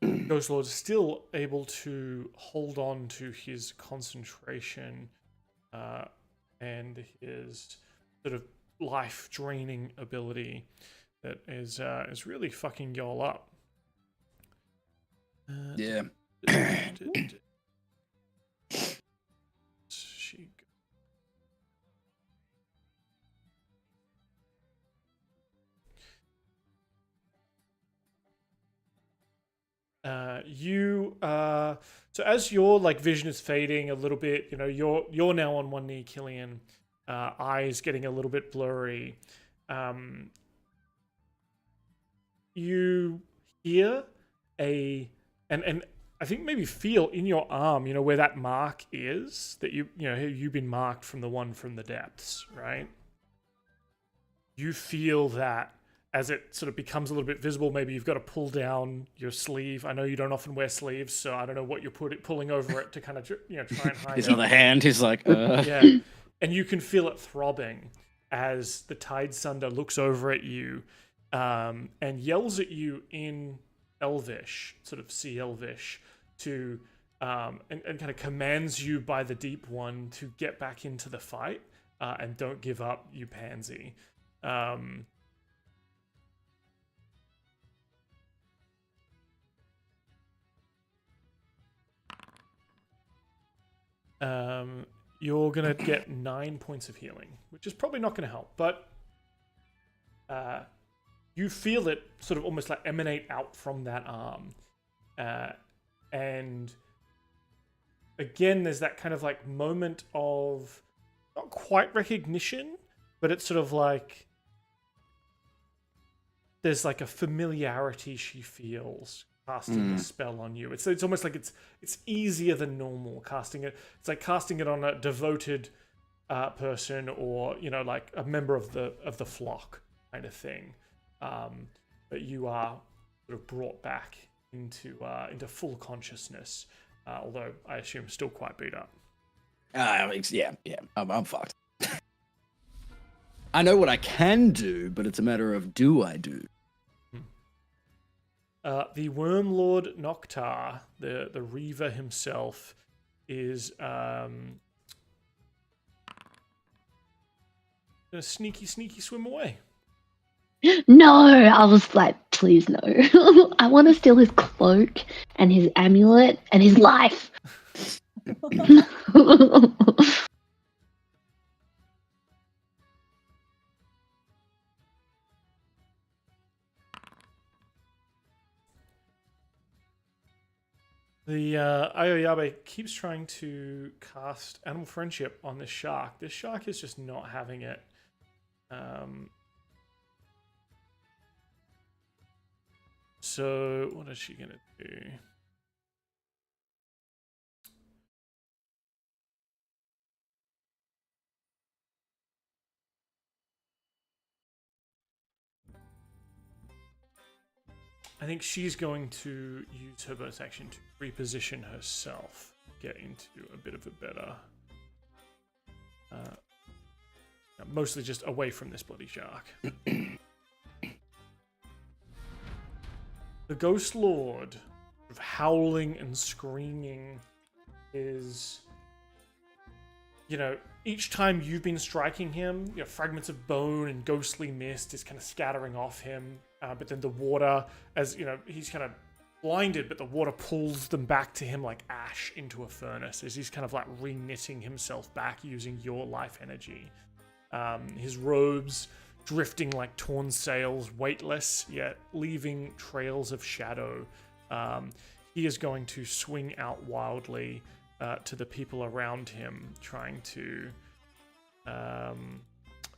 Ghostlord is still able to hold on to his concentration and his sort of life-draining ability that is really fucking y'all up. Yeah. So as your like vision is fading a little bit, you're now on one knee, Killian, eyes getting a little bit blurry. You hear and I think maybe feel in your arm, where that mark is that you've been marked from the one from the depths, right? You feel that as it sort of becomes a little bit visible. Maybe you've got to pull down your sleeve. I know you don't often wear sleeves, so I don't know what you're pulling over it to kind of try and hide. His other hand, he's like, Yeah, and you can feel it throbbing as the Tide Sunder looks over at you and yells at you in Elvish, sort of Sea Elvish, to and kind of commands you by the Deep One to get back into the fight and don't give up, you pansy. You're gonna get 9 points of healing, which is probably not gonna help, but you feel it sort of almost like emanate out from that arm. And again, there's that kind of like moment of not quite recognition, but it's sort of like there's like a familiarity she feels casting the spell on you. It's almost like it's easier than normal casting it. It's like casting it on a devoted person, or like a member of the flock kind of thing. But you are sort of brought back into full consciousness, although I assume still quite beat up. Yeah. I'm fucked. I know what I can do, but it's a matter of do I do? The Worm Lord Noctar, the Reaver himself, is gonna sneaky swim away. No, I was like, please no. I want to steal his cloak and his amulet and his life. The Ayo Yabe keeps trying to cast Animal Friendship on this shark. This shark is just not having it. So what is she gonna do? I think she's going to use her bonus action to reposition herself, get into a bit of a better, mostly just away from this bloody shark. The Ghostlord, howling and screaming, is, each time you've been striking him, fragments of bone and ghostly mist is kind of scattering off him. But then the water, as he's kind of blinded, but the water pulls them back to him like ash into a furnace, as he's kind of like re-knitting himself back using your life energy. His robes drifting like torn sails, weightless, yet leaving trails of shadow. He is going to swing out wildly to the people around him, trying to,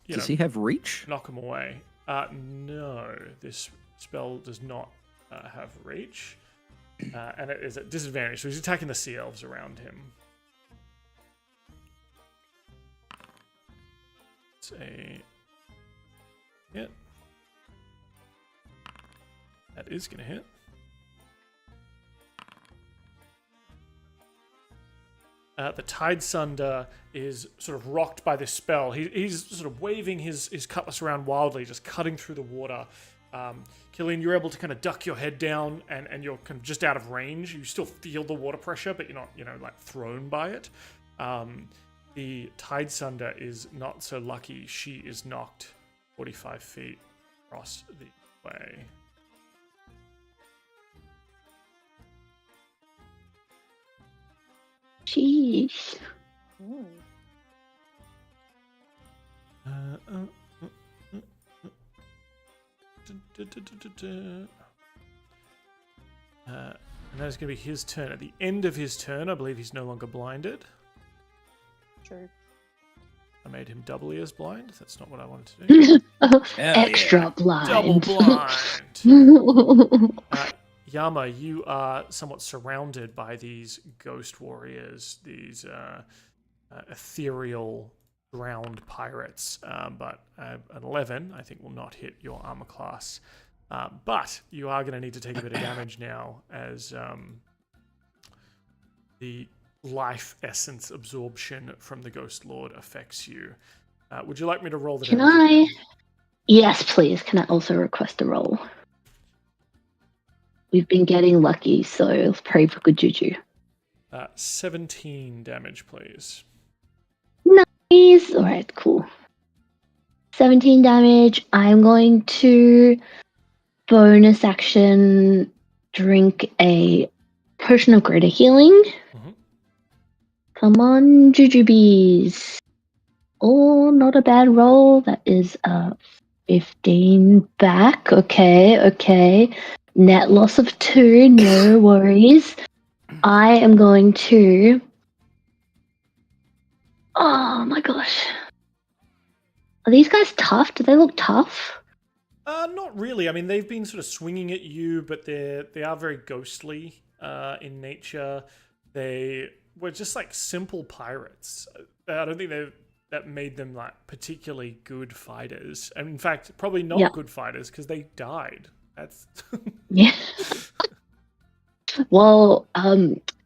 Does he have reach? knock him away. No, this spell does not have reach, and it is at disadvantage, so he's attacking the sea elves around him. It's a hit. That is going to hit. The Tide Sunder is sort of rocked by this spell. He's sort of waving his cutlass around wildly, just cutting through the water. Killian, you're able to kind of duck your head down, and you're kind of just out of range. You still feel the water pressure, but you're not, like thrown by it. The Tide Sunder is not so lucky. She is knocked 45 feet across the way. Sheesh. And that is going to be his turn. At the end of his turn, I believe he's no longer blinded. True. I made him doubly as blind. That's not what I wanted to do. Extra blind. Double blind. Yama, you are somewhat surrounded by these ghost warriors, these ethereal drowned pirates, but an 11, I think, will not hit your armor class. But you are going to need to take a bit of damage now, as the life essence absorption from the Ghostlord affects you. Would you like me to roll the damage? Can I? Yes, please. Can I also request a roll? We've been getting lucky, so let's pray for good juju. 17 damage, please. Nice. All right, cool. 17 damage. I'm going to bonus action drink a potion of greater healing. Mhm. Come on, jujubes. Oh, not a bad roll. That is 15 back. Okay. Net loss of 2, no worries. I am going to... Oh my gosh. Are these guys tough? Do they look tough? Not really. I mean, they've been sort of swinging at you, but they are very ghostly in nature. They were just like simple pirates. I don't think that made them like particularly good fighters. And in fact, probably not good fighters because they died. That's Yeah. Well,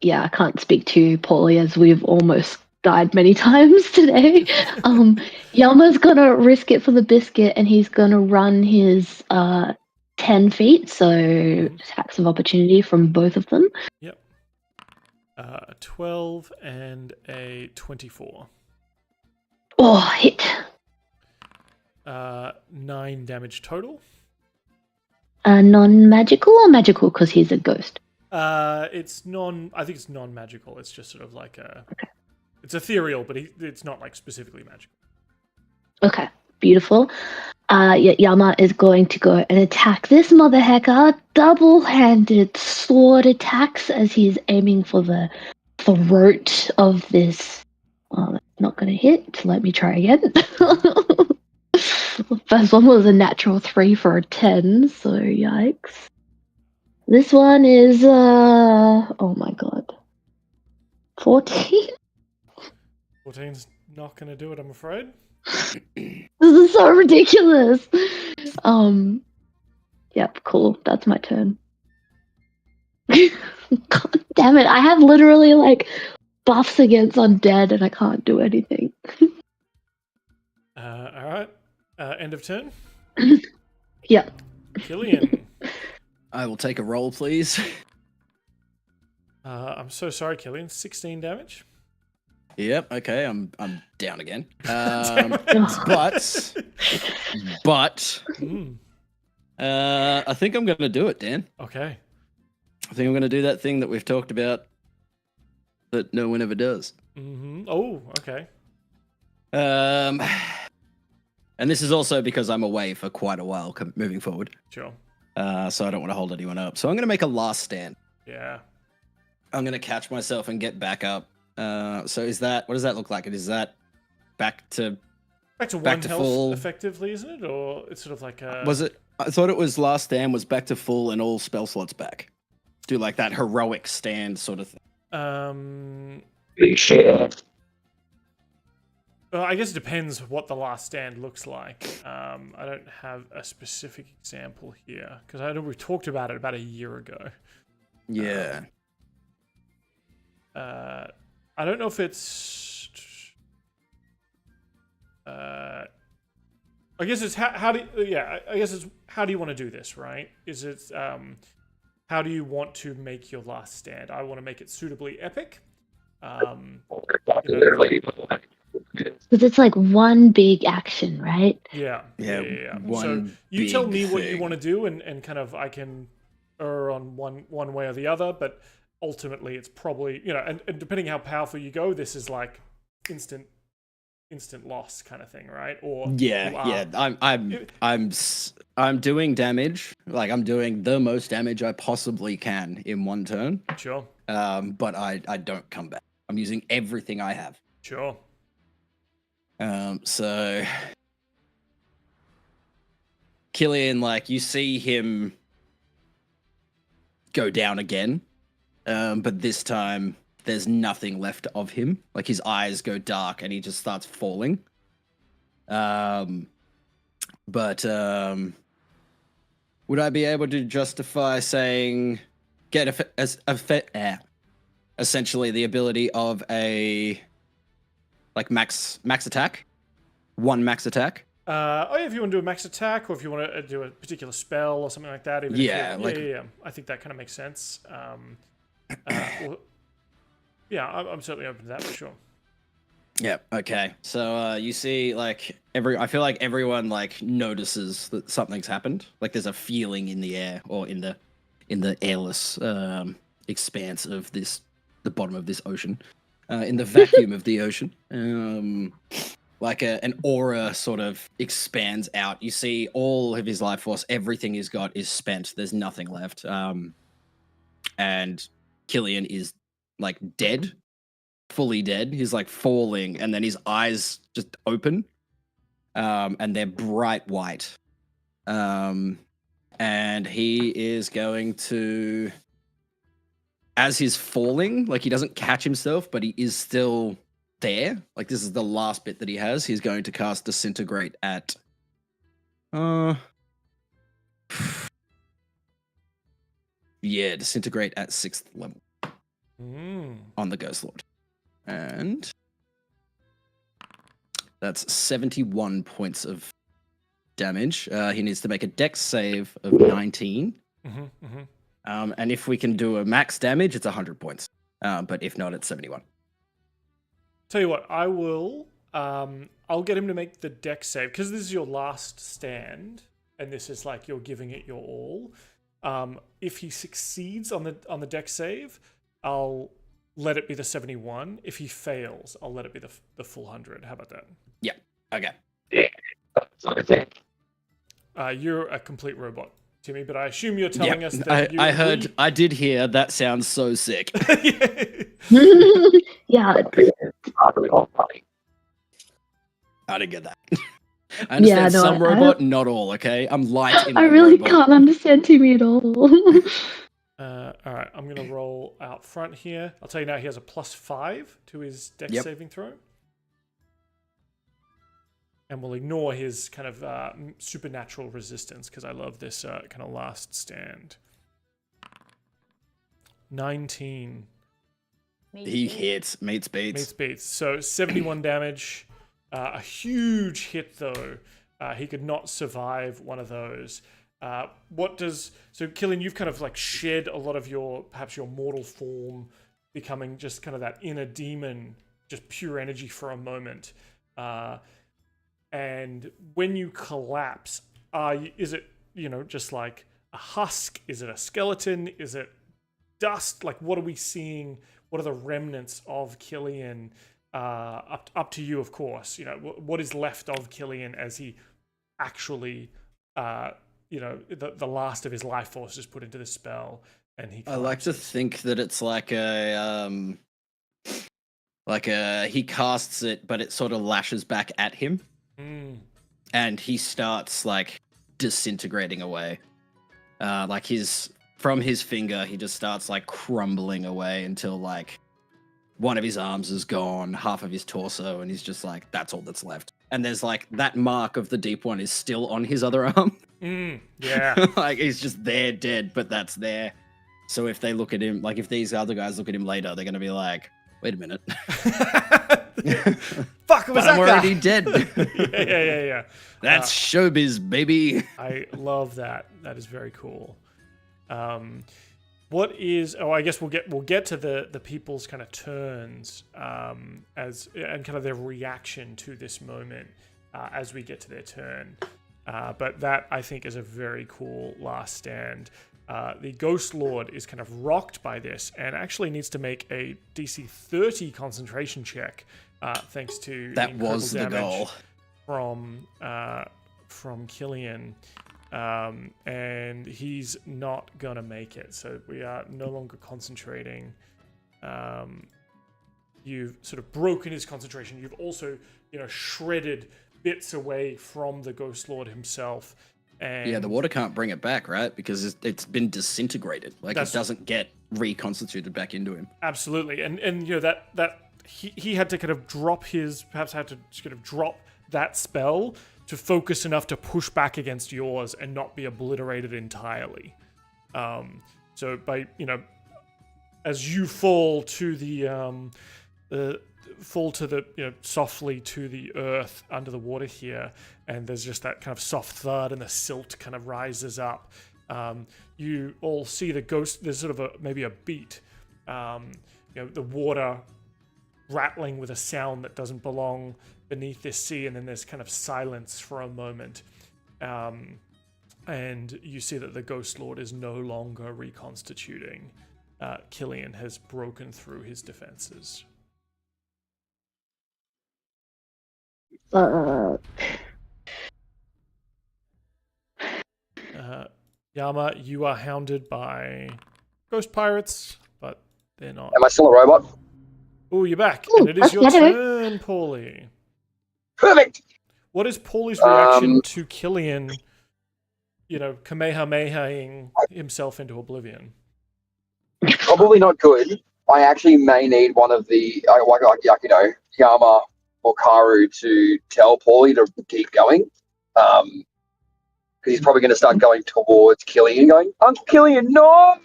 yeah, I can't speak too poorly as we've almost died many times today. Yama's gonna risk it for the biscuit and he's gonna run his 10 feet, so attacks of opportunity from both of them. Yep. 12 and a 24. Oh, hit. 9 damage total. Non-magical or magical because he's a ghost? It's I think it's non-magical. It's just sort of like it's ethereal, but it's not like specifically magical. Okay, beautiful. Yama is going to go and attack this mother hecker. Double-handed sword attacks as he's aiming for the throat of this. Oh, that's not going to hit. Let me try again. First one was a natural 3 for a 10, so yikes. This one is, oh my god. 14? 14's not going to do it, I'm afraid. This is so ridiculous. Yep, cool. That's my turn. God damn it. I have literally like buffs against undead and I can't do anything. Alright. End of turn. Yep. Killian. I will take a roll, please. I'm so sorry, Killian. 16 damage. Yep. Okay. I'm down again. Damn it. But I think I'm gonna do it, Dan. Okay. I think I'm gonna do that thing that we've talked about that no one ever does. Mm-hmm. Oh, okay. And this is also because I'm away for quite a while moving forward. Sure. So I don't want to hold anyone up. So I'm gonna make a last stand. Yeah. I'm gonna catch myself and get back up. So is that, what does that look like? Is that back to one health, full? effectively, isn't it? Or it's sort of like a... Was it? I thought it was last stand was back to full and all spell slots back. Do like that heroic stand sort of thing. Well, I guess it depends what the last stand looks like. I don't have a specific example here because I know we talked about it about a year ago. Yeah. I don't know if it's. I guess it's how do you, I guess it's how do you want to do this, right? Is it how do you want to make your last stand? I want to make it suitably epic. Because it's like one big action, right? Yeah. One so you tell me big what you thing. want to do, and kind of I can err on one way or the other, but ultimately it's probably and depending how powerful you go, this is like instant loss kind of thing, right? Or I'm doing damage. Like I'm doing the most damage I possibly can in one turn. Sure. But I don't come back. I'm using everything I have. Sure. So Killian, like you see him go down again. But this time there's nothing left of him. Like his eyes go dark and he just starts falling. But would I be able to justify saying essentially the ability of a like max attack? One max attack? If you want to do a max attack, or if you want to do a particular spell or something like that. Yeah. I think that kind of makes sense. I'm certainly open to that for sure. Yeah. Okay. So you see, like I feel like everyone like notices that something's happened. Like there's a feeling in the air or in the airless expanse of the bottom of this ocean, in the vacuum of the ocean. Like an aura sort of expands out. You see all of his life force, everything he's got is spent. There's nothing left. And Killian is like dead, fully dead. He's like falling, and then his eyes just open, and they're bright white. And he is going to, as he's falling, like he doesn't catch himself, but he is still there. Like this is the last bit that he has. He's going to cast Disintegrate at Disintegrate at 6th level on the Ghostlord. And that's 71 points of damage. He needs to make a dex save of 19. And if we can do a max damage, it's 100 points. But if not, it's 71. Tell you what, I will. I'll get him to make the dex save because this is your last stand, and this is like you're giving it your all. If he succeeds on the dex save, I'll let it be the 71. If he fails, I'll let it be the full 100. How about that? Yeah. Okay. You're a complete robot, Timmy, but I assume you're telling us that I heard. I did hear. That sounds so sick. Yeah. I didn't get that. I understand some robot, not all. Okay, I'm light in. I really can't understand Timmy at all. All right, I'm going to roll out front here. I'll tell you now, he has a +5 to his dex saving throw. And we'll ignore his kind of supernatural resistance because I love this kind of last stand. 19. He hits. Meets beats. Meets beats. So 71 damage. A huge hit, though. He could not survive one of those. So Killian, you've kind of like shed a lot of perhaps your mortal form, becoming just kind of that inner demon, just pure energy for a moment. And when you collapse, is it, just like a husk? Is it a skeleton? Is it dust? Like, what are we seeing? What are the remnants of Killian? Up to you, of course. What is left of Killian as he actually, the last of his life force is put into the spell, and he. I like to think that it's like he casts it, but it sort of lashes back at him, and he starts like disintegrating away. From his finger, he just starts like crumbling away until like. One of his arms is gone, half of his torso, and he's just like, that's all that's left. And there's like, that mark of the deep one is still on his other arm. Yeah. Like, he's just there dead, but that's there. So if they look at him, like if these other guys look at him later, they're going to be like, wait a minute. Fuck, was I'm already dead. Yeah. That's showbiz, baby. I love that. That is very cool. What is? Oh, I guess we'll get to the people's kind of turns and kind of their reaction to this moment as we get to their turn. But that I think is a very cool last stand. The Ghostlord is kind of rocked by this and actually needs to make a DC 30 concentration check, thanks to that was the goal from Killian. And he's not gonna make it, so we are no longer concentrating. You've sort of broken his concentration. You've also, shredded bits away from the Ghostlord himself. And the water can't bring it back, right? Because it's been disintegrated. Like it doesn't get reconstituted back into him. Absolutely, and that he had to kind of drop that spell to focus enough to push back against yours and not be obliterated entirely. So by as you fall to the softly to the earth under the water here, and there's just that kind of soft thud, and the silt kind of rises up. You all see the ghost. There's sort of maybe a beat. The water rattling with a sound that doesn't belong beneath this sea, and then there's kind of silence for a moment, and you see that the Ghostlord is no longer reconstituting. Killian has broken through his defenses. Yama, you are hounded by ghost pirates, but they're not. Am I still a robot? Oh, you're back, and it is your turn, Paulie. Perfect. What is Paulie's reaction to Killian kamehamehaing himself into oblivion. Probably not good. I actually may need one of the Yama or Karu to tell Paulie to keep going. Because he's probably going to start going towards Killian, going, Uncle Killian, no!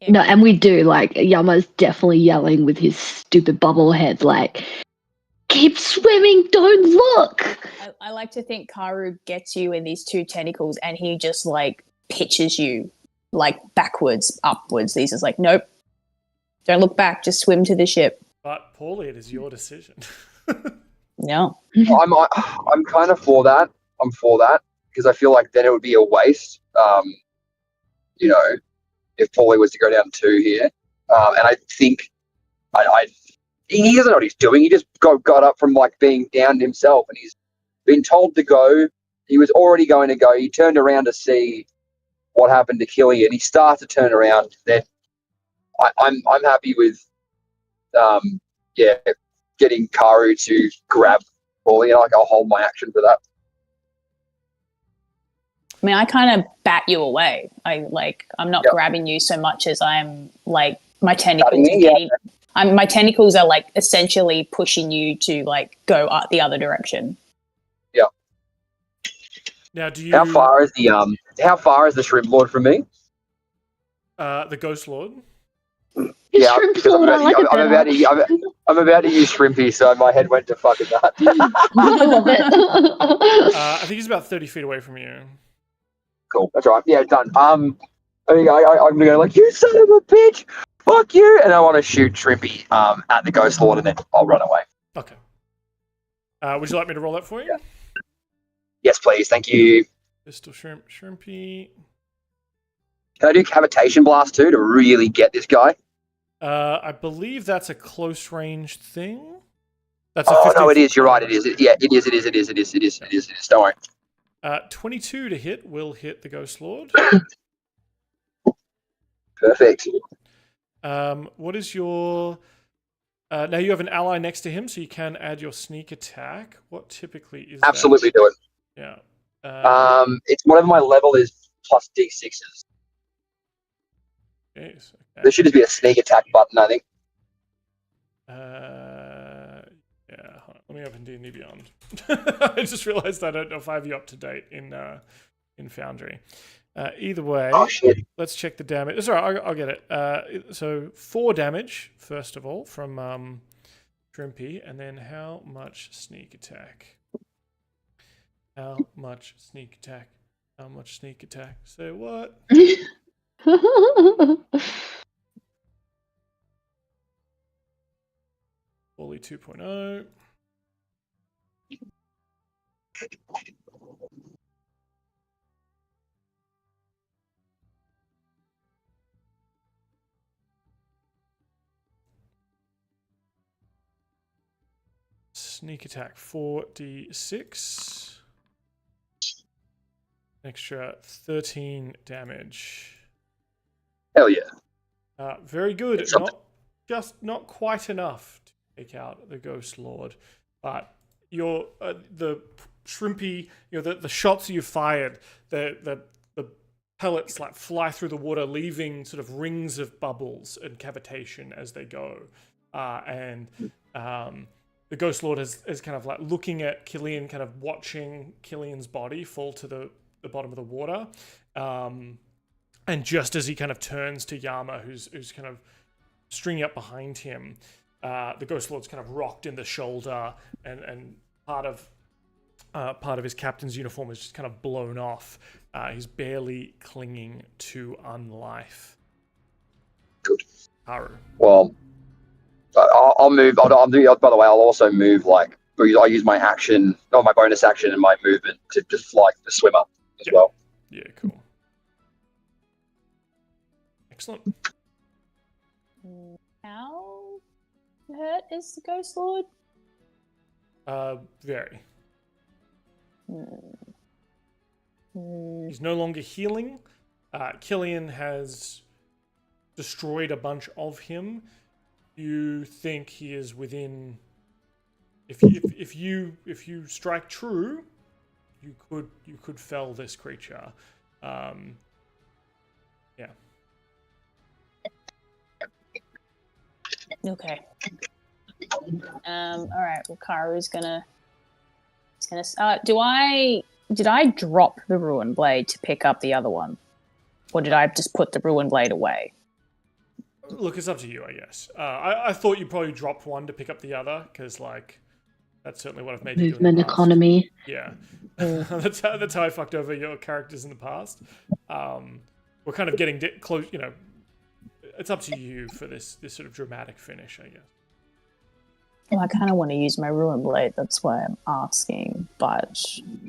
No, and we do, like, Yama's definitely yelling with his stupid bubble head, like, keep swimming, don't look! I like to think Karu gets you in these two tentacles and he just, like, pitches you, like, backwards, upwards. He's just like, nope, don't look back, just swim to the ship. But Paulie, it is your decision. No. I'm kind of for that. I'm for that because I feel like then it would be a waste. If Paulie was to go down 2 here, and I think he doesn't know what he's doing. He just got up from like being downed himself, and he's been told to go. He was already going to go. He turned around to see what happened to Killian. He starts to turn around. Then I'm happy with getting Karu to grab Paulie. Like I'll hold my action for that. I mean, I kind of bat you away. I'm not grabbing you so much as I'm like my tentacles. My tentacles are like essentially pushing you to like go the other direction. Yeah. Now, do you? How far is the Shrimp Lord from me? The Ghostlord. Yeah, because I'm about to use Shrimpy, so my head went to fucking that. I love it. I think he's about 30 feet away from you. Cool, that's right. Yeah, done. I'm gonna go like, you son of a bitch, fuck you, and I want to shoot Shrimpy at the Ghostlord, and then I'll run away. Okay. Would you like me to roll that for you? Yeah. Yes, please. Thank you. Pistol Shrimpy. Can I do Cavitation Blast too to really get this guy? I believe that's a close range thing. That's no, it is. You're right. It is. It is. Don't worry. 22 to hit will hit the Ghostlord. Perfect. What is your... now you have an ally next to him, so you can add your sneak attack. What typically is Absolutely that? do it. Yeah. It's whatever my level is plus D6s. Yes, okay. There should just be a sneak attack button, I think. Yeah, let me open D&D Beyond. I just realized I don't know if I have you up to date in Foundry. Either way, let's check the damage. Sorry, I'll get it. So 4 damage, first of all, from Shrimpy, and then how much sneak attack? How much sneak attack? How much sneak attack? Say what? Fully 2.0. Sneak attack 4d6. Extra 13 damage. Hell yeah. Very good. Not quite enough to take out the Ghostlord, but the Shrimpy, the shots you fired, the pellets like fly through the water, leaving sort of rings of bubbles and cavitation as they go, and the Ghostlord is kind of like looking at Killian, kind of watching Killian's body fall to the bottom of the water. And just as he kind of turns to Yama, who's kind of stringing up behind him, the Ghostlord's kind of rocked in the shoulder, and part of his captain's uniform is just kind of blown off. He's barely clinging to unlife. Good. Haru. Well, I'll move. By the way, I'll also move. Like I use my action, not my bonus action, and my movement to just fly the swimmer as well. Yeah, cool. Excellent. How hurt is the Ghostlord? Very. He's no longer healing. Killian has destroyed a bunch of him. You think he is within... If you strike true, you could fell this creature. Yeah. Okay. All right. Well, Karu's gonna. Did I drop the ruin blade to pick up the other one, or did I just put the ruin blade away? Look, it's up to you, I guess. I thought you probably dropped one to pick up the other, because, like, that's certainly what I've made you do in Movement the past. economy. Yeah. That's how I fucked over your characters in the past. We're kind of getting close, you know. It's up to you for this sort of dramatic finish, I guess. Well, I kind of want to use my ruin blade. That's why I'm asking. But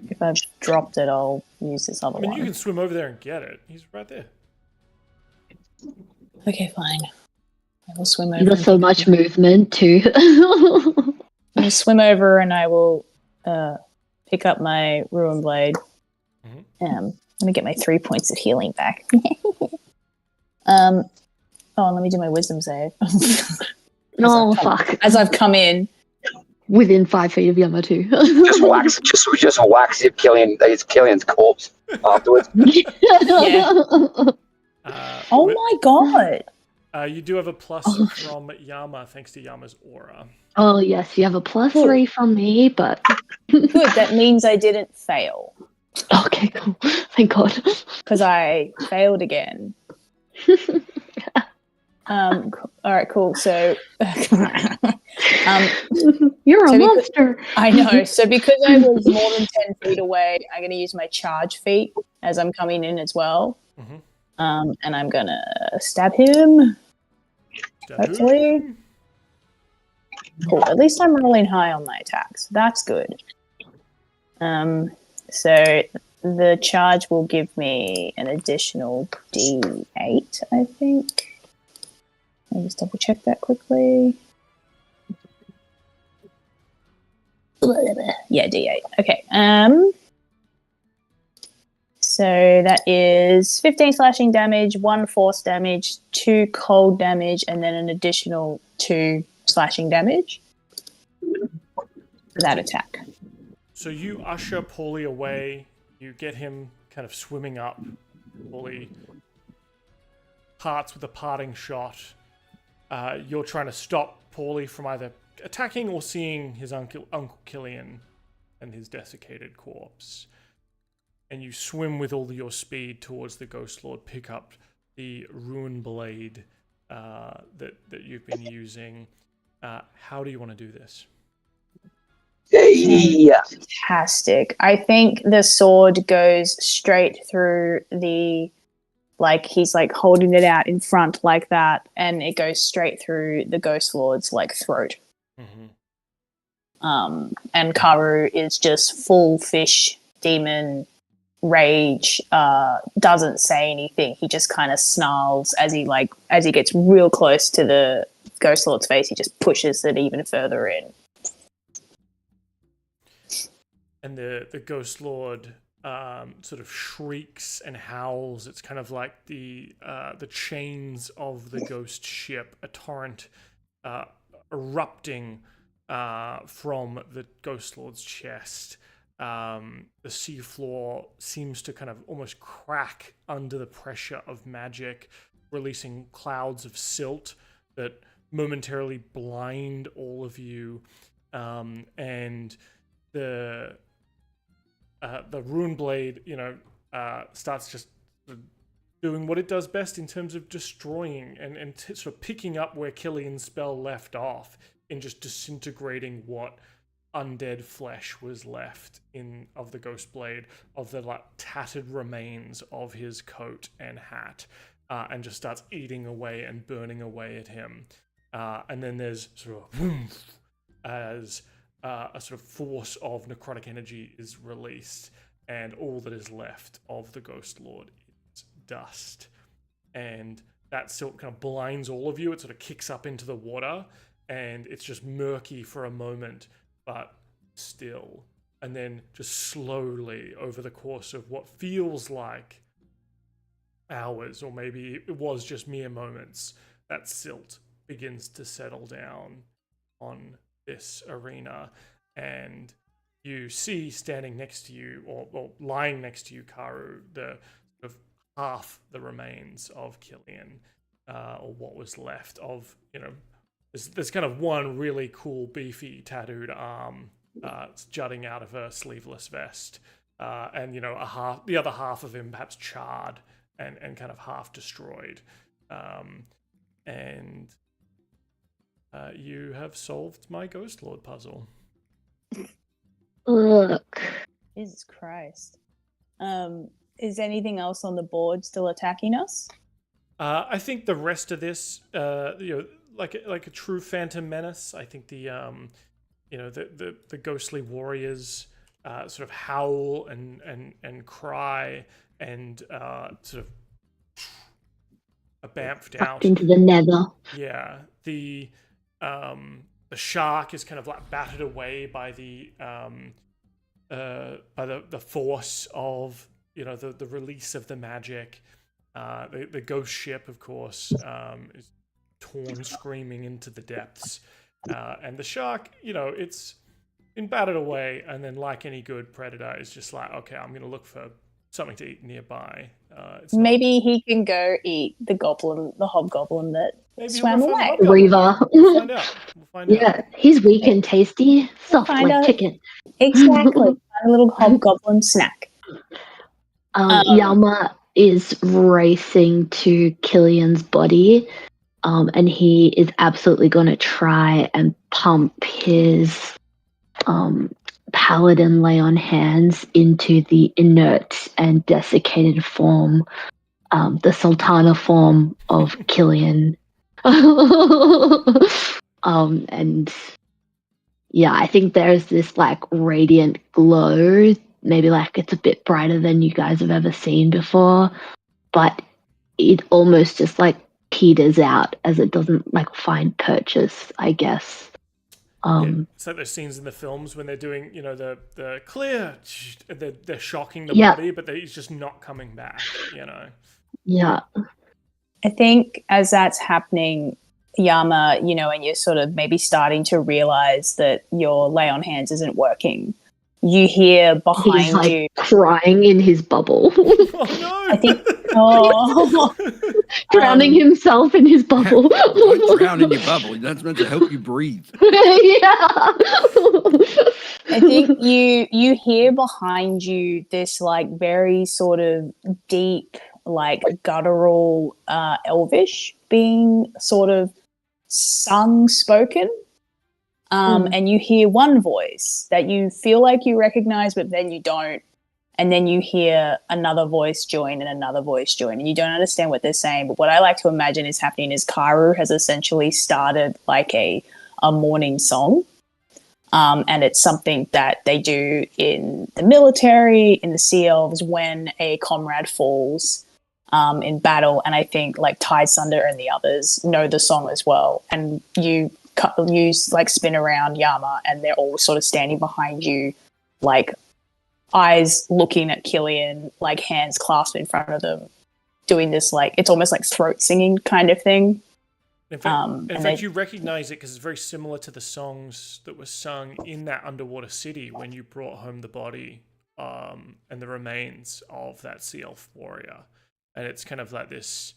if I've dropped it, I'll use this other one. You can swim over there and get it. He's right there. Okay, fine. I will swim over. You got so much movement too. I'm gonna swim over and I will pick up my ruin blade. Let me get my 3 points of healing back. Let me do my wisdom save. No, fuck. As I've come in. Within 5 feet of Yama too. just wax Killian's corpse afterwards. Yeah. Oh my god. You do have a plus from Yama, thanks to Yama's aura. Oh yes, you have a +3 from me, but good. That means I didn't fail. Okay, cool. Thank God. Because I failed again. All right, cool. So, you're a monster. I know. So because I was more than 10 feet away, I'm going to use my charge feat as I'm coming in as well. And I'm going to stab him. Hopefully. Cool. At least I'm rolling high on my attacks. That's good. So the charge will give me an additional D8, I think. Let me just double check that quickly. Yeah, D8. Okay. So that is 15 slashing damage, 1 force damage, 2 cold damage, and then an additional 2 slashing damage for that attack. So you usher Paulie away. You get him kind of swimming up. Paulie parts with a parting shot. You're trying to stop Paulie from either attacking or seeing his Uncle Killian and his desiccated corpse. And you swim with all your speed towards the Ghostlord, pick up the ruin blade that you've been using. How do you want to do this? Yeah. Fantastic. I think the sword goes straight through the... Like, he's, like, holding it out in front like that, and it goes straight through the Ghostlord's, like, throat. And Karu is just full fish, demon, rage, doesn't say anything. He just kind of snarls as he gets real close to the Ghostlord's face. He just pushes it even further in. And the Ghostlord sort of shrieks and howls. It's kind of like the chains of the ghost ship, a torrent erupting from the Ghostlord's chest. The seafloor seems to kind of almost crack under the pressure of magic, releasing clouds of silt that momentarily blind all of you. And the rune blade, starts just doing what it does best in terms of destroying and sort of picking up where Killian's spell left off in just disintegrating what undead flesh was left of the ghost blade, of the like tattered remains of his coat and hat, and just starts eating away and burning away at him. And then there's sort of whoomph, as a sort of force of necrotic energy is released, and all that is left of the Ghostlord is dust. And that silt kind of blinds all of you. It sort of kicks up into the water, and it's just murky for a moment, but still. And then just slowly, over the course of what feels like hours, or maybe it was just mere moments, that silt begins to settle down on this arena, and you see standing next to you, or lying next to you, Karu, the of half the remains of Killian, or what was left of, there's kind of one really cool, beefy, tattooed arm jutting out of a sleeveless vest, and the other half of him perhaps charred and kind of half destroyed, and you have solved my Ghostlord puzzle. Look. Jesus Christ. Is anything else on the board still attacking us? I think the rest of this, like a true phantom menace. I think the ghostly warriors sort of howl and cry and sort of are bamfed out into the nether. Yeah, the shark is kind of like battered away by the force of the release of the magic. The ghost ship, of course, is torn screaming into the depths, and the shark, it's been battered away, and then like any good predator, is just like, okay, I'm gonna look for something to eat nearby. Maybe he can go eat the hobgoblin that swam away. Reaver. We'll find out. Yeah, he's weak and tasty, soft like chicken. Exactly, a little hobgoblin snack. Yama is racing to Killian's body, and he is absolutely going to try and pump his paladin lay on hands into the inert and desiccated form, the sultana form of Killian. And yeah, I think there's this like radiant glow. Maybe like it's a bit brighter than you guys have ever seen before, but it almost just like peters out as it doesn't like find purchase, I guess. It's like those scenes in the films when they're doing, the clear, they're shocking the body, but he's just not coming back, Yeah. I think as that's happening, Yama, and you're sort of maybe starting to realize that your lay on hands isn't working. You hear behind you crying in his bubble. Oh no! I think drowning himself in his bubble. Don't drown in your bubble. That's meant to help you breathe. Yeah. I think you hear behind you this like very sort of deep, like guttural, elvish being sort of spoken. And you hear one voice that you feel like you recognize, but then you don't. And then you hear another voice join and another voice join, and you don't understand what they're saying. But what I like to imagine is happening is Karu has essentially started like a morning song. And it's something that they do in the military, in the Sea Elves, when a comrade falls in battle. And I think like Tide Sunder and the others know the song as well. And you like spin around Yama, and they're all sort of standing behind you, like eyes looking at Killian, like hands clasped in front of them, doing this like it's almost like throat singing kind of thing. In fact, you recognize it because it's very similar to the songs that were sung in that underwater city when you brought home the body and the remains of that sea elf warrior, and it's kind of like this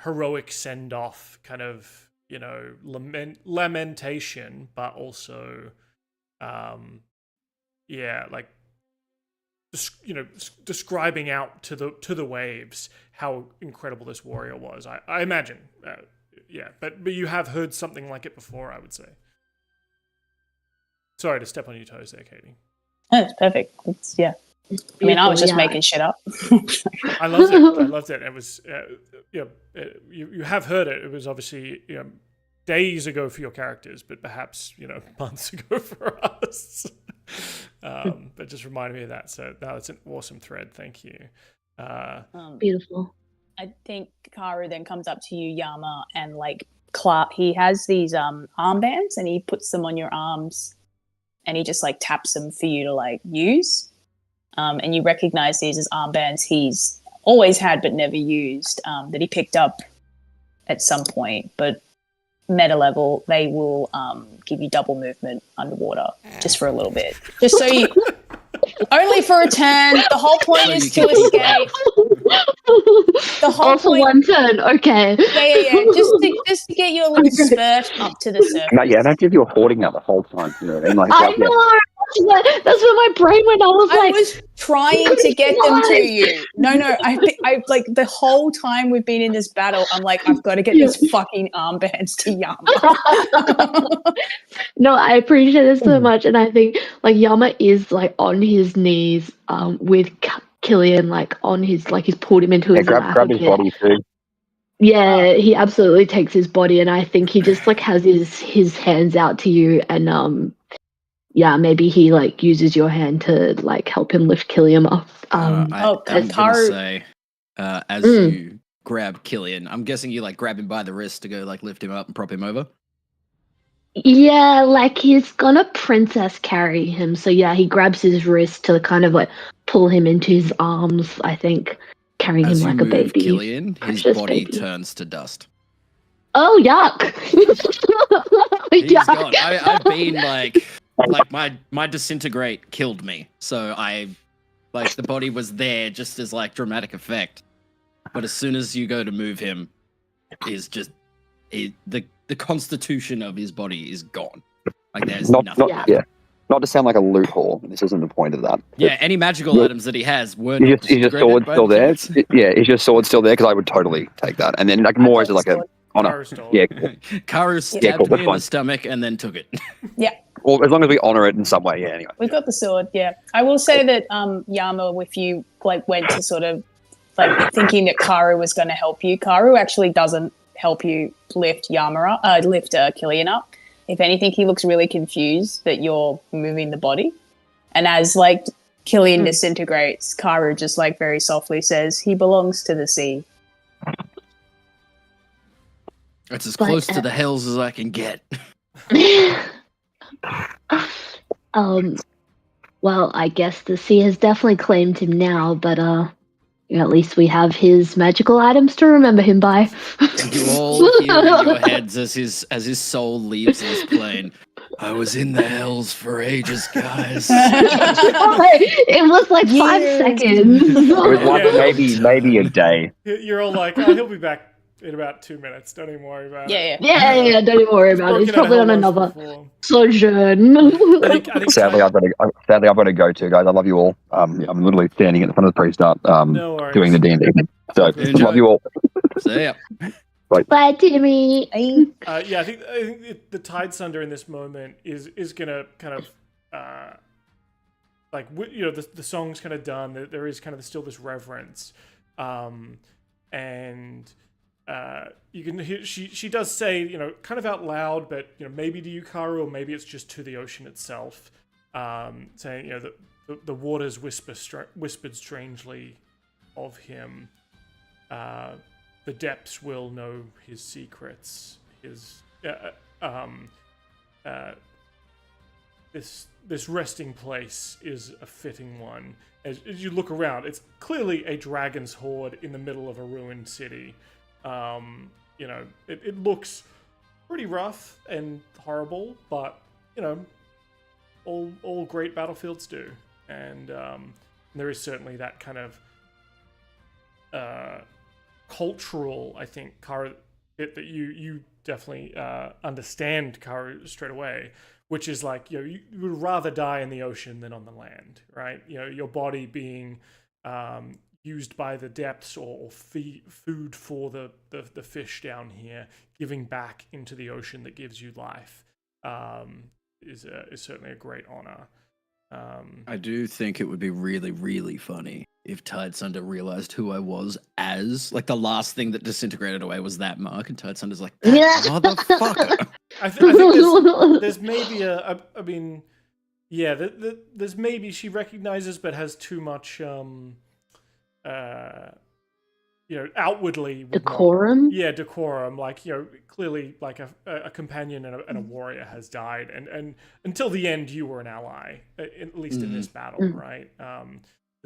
heroic send off kind of. Lamentation, but also, like, describing out to the waves how incredible this warrior was. I imagine, but you have heard something like it before, I would say. Sorry to step on your toes there, Katie. Oh, it's perfect. I mean, I was just making shit up. I loved it. It was, you have heard it. It was obviously, days ago for your characters, but perhaps, months ago for us. But just reminded me of that. So, no, it's an awesome thread. Thank you. Beautiful. I think Karu then comes up to you, Yama, and like he has these armbands, and he puts them on your arms, and he just like taps them for you to like use. And you recognize these as armbands he's always had but never used, that he picked up at some point. But meta level, they will give you double movement underwater just for a little bit. Just so you... Only for a turn. The whole point is to escape. The whole Oh, for point. one turn. Okay. Yeah. Just to get you a little spurt up to the surface. No, yeah, don't give you a hoarding out the whole time. You know what I mean? Like, I know. That's where my brain went. I was I like, was trying to get them to you. No. I like the whole time we've been in this battle. I'm like, I've got to get these fucking armbands to Yama. No, I appreciate it so much, and I think like Yama is like on his knees, with Killian like on his like he's pulled him into his lap. grab his body too. Yeah, he absolutely takes his body, and I think he just like has his hands out to you, and yeah, maybe he like uses your hand to like help him lift Killian up. I'm gonna Karu- say, as you grab Killian, I'm guessing you like grab him by the wrist to go like lift him up and prop him over. Yeah, like he's gonna princess carry him, so yeah, he grabs his wrist to kind of like pull him into his arms. I think carrying As him you like a move baby. Killian, his Precious body baby. turns to dust. Oh yuck! He's Yuck. gone. I've been like my disintegrate killed me, so I like the body was there just as like dramatic effect, but as soon as you go to move him, the constitution of his body is gone. Like there's nothing. Not to sound like a loot whore. This isn't the point of that. Yeah, any magical items that he has were not Is your sword still there? Is your sword still there? Because I would totally take that. And then like more as like a honor. Karu stole Yeah, it. cool. Karu stabbed cool, that's me in fine. the stomach and then took it. Well, as long as we honor it in some way. Yeah. Anyway. We've got the sword, yeah. I will say that Yama, if you like went to sort of like thinking that Karu was going to help you, Karu actually doesn't help you lift Killian up. If anything, he looks really confused that you're moving the body. And as like Killian disintegrates, Karu just like very softly says, "He belongs to the sea." It's as close to the hells as I can get. Well, I guess the sea has definitely claimed him now, but at least we have his magical items to remember him by. You all hear in your heads as his soul leaves this plane. I was in the hells for ages, guys. It was like 5 seconds. It was maybe a day. You're all like, oh, he'll be back in about 2 minutes. Don't even worry about it. Yeah, don't even worry about it. He's probably on another sojourn. I think Sadly, I've got to go too, guys. I love you all. I'm literally standing at the front of the priest art, No worries. doing the D&D. So Enjoy. love you all. See ya. Bye, Timmy. Yeah, I think the Tide Sunder in this moment is gonna kind of the song's kind of done. There is kind of still this reverence, and you can hear she does say kind of out loud, but maybe to you, Karu, or maybe it's just to the ocean itself, saying that the waters whispered strangely of him. The depths will know his secrets. This resting place is a fitting one. As you look around, it's clearly a dragon's horde in the middle of a ruined city. It looks pretty rough and horrible, but all great battlefields do, and there is certainly that kind of cultural, I think, Karu, bit that you definitely understand, Karu, straight away, which is like you would rather die in the ocean than on the land, right? Your body being used by the depths or food for the fish down here, giving back into the ocean that gives you life, is certainly a great honor. I do think it would be really, really funny if Tide Sunder realized who I was as, like, the last thing that disintegrated away was that mark, and Tide Sunder's like, that motherfucker. I think there's maybe there's maybe she recognizes but has too much outwardly Decorum? Decorum, like clearly like a companion and a warrior has died, and until the end you were an ally, at least in this battle, right?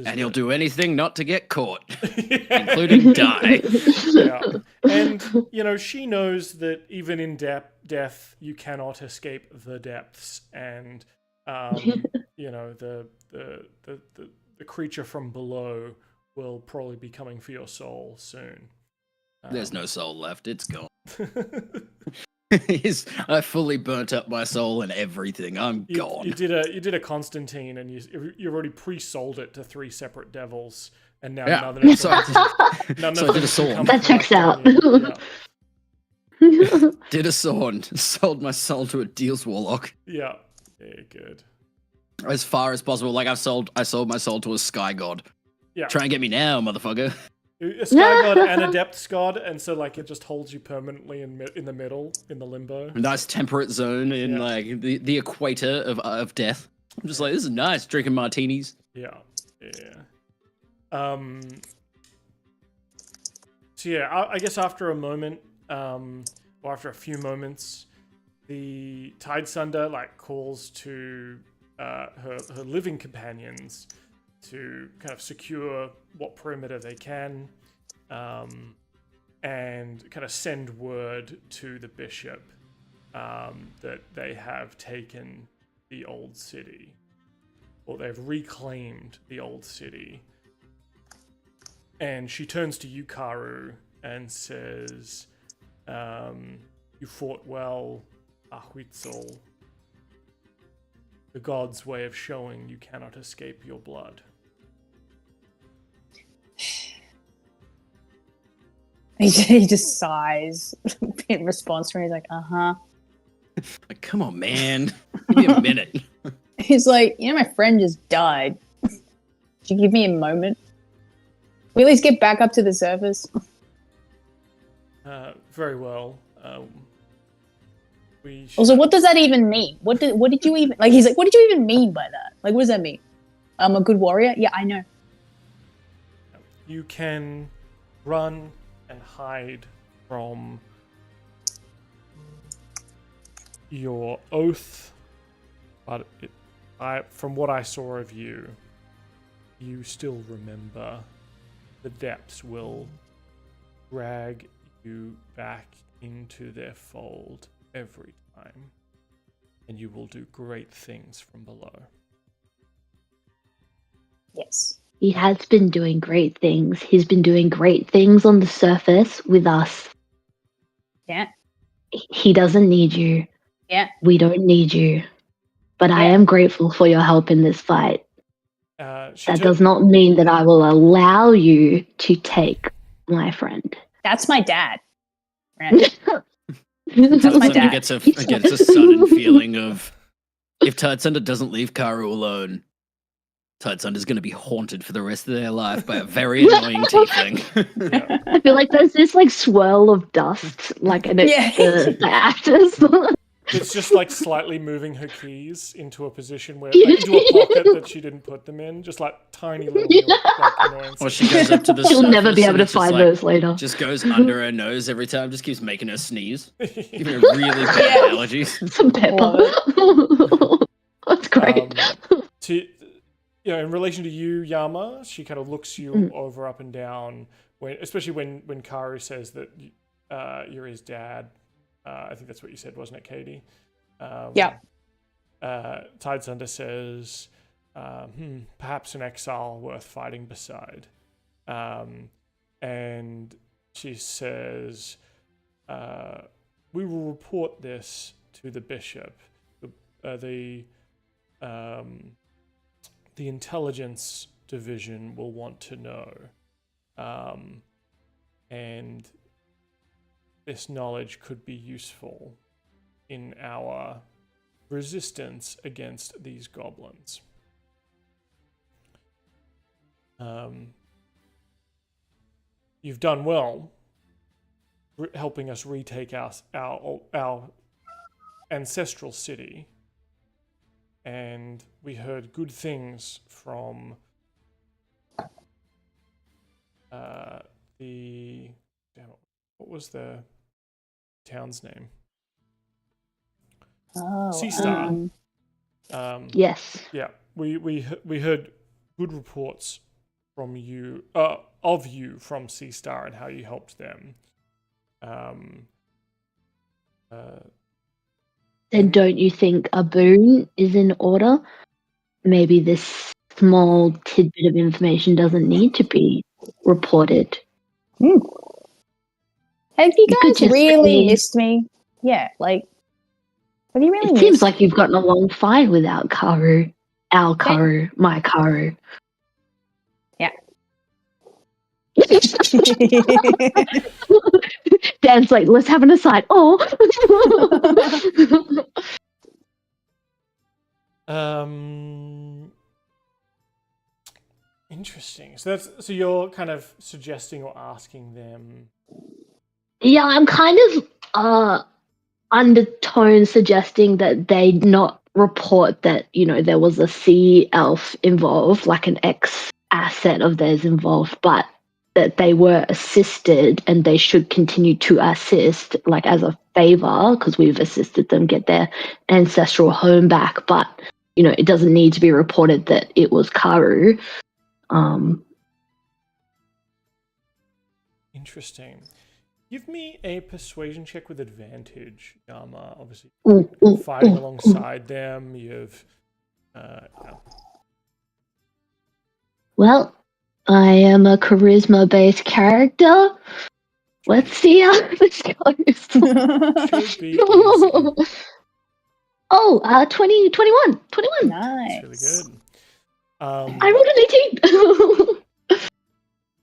And he'll do anything not to get caught, including die. Yeah. And she knows that even in death you cannot escape the depths, and the creature from below will probably be coming for your soul soon. There's no soul left. It's gone. I fully burnt up my soul and everything. I'm gone. You did a Constantine, and you already pre-sold it to 3 separate devils, and now none of them. So I did a sword. That checks out. Did a sword. Sold my soul to a deals warlock. Yeah, good. As far as possible. Like I sold my soul to a sky god. Yeah. Try and get me now, motherfucker. A sky god and a depths god, and so like it just holds you permanently in the middle, in the limbo. Nice temperate zone in like the equator of death. I'm just like, this is nice, drinking martinis. Yeah. So yeah, I guess after a moment, or after a few moments, the Tide Sunder like calls to her living companions to kind of secure what perimeter they can, and kind of send word to the bishop that they have taken the old city, or they've reclaimed the old city. And she turns to you, Karu, and says, you fought well, Ahuitzal. The god's way of showing you cannot escape your blood. He just sighs in response to her. He's like, uh-huh. Like, come on, man. Give me a minute. He's like, my friend just died. Could you give me a moment? We at least get back up to the surface. Very well. Also, what does that even mean? What did you even like? He's like, what did you even mean by that? Like, what does that mean? I'm a good warrior. Yeah, I know. You can run and hide from your oath, but from what I saw of you, you still remember. The depths will drag you back into their fold every time, and you will do great things from below. Yes. He has been doing great things. He's been doing great things on the surface with us. Yeah. He doesn't need you. Yeah. We don't need you. But I am grateful for your help in this fight. That does not mean that I will allow you to take my friend. That's my dad. Right? That's my dad. Gets a sudden feeling of, if Tide Sunder doesn't leave Karu alone, Tide Sunder's going to be haunted for the rest of their life by a very annoying tiefling. I feel like there's this like swirl of dust, like the actors. It's just like slightly moving her keys into a position where, like, into a pocket that she didn't put them in, just like tiny little like, annoyances. Or she goes up to the She'll surface never be able to and find just, those later. Just goes under her nose every time, just keeps making her sneeze. Giving her really bad allergies. Some pepper. That's great. In relation to you, Yama, she kind of looks you over up and down, especially when Karu says that you're his dad. I think that's what you said, wasn't it, Katie? Yeah. Tide Sunder says, perhaps an exile worth fighting beside. And she says, we will report this to the bishop. The intelligence division will want to know. And this knowledge could be useful in our resistance against these goblins. You've done well helping us retake our ancestral city, and we heard good things from what was the town's name? Seastar. Yes. Yeah, we heard good reports from you of you from Seastar and how you helped them. Then don't you think a boon is in order? maybe this small tidbit of information doesn't need to be reported. Have you You could guys just really say- missed me? Yeah, like, have you really It missed seems like you've gotten along fine without Karu. Our Karu, my Karu. Yeah. Dan's like, let's have an aside. Oh. Interesting. So you're kind of suggesting or asking them. Yeah, I'm kind of undertone suggesting that they not report that, there was a sea elf involved, like an ex-asset of theirs involved, but that they were assisted and they should continue to assist, like as a favor, because we've assisted them get their ancestral home back. But, it doesn't need to be reported that it was Karu. Interesting. Give me a persuasion check with advantage, Yama. Obviously, fighting alongside them. You've, Well, I am a charisma-based character. Let's see how this goes. should be easy. Oh, 21. Nice. That's really good. I rolled an 18.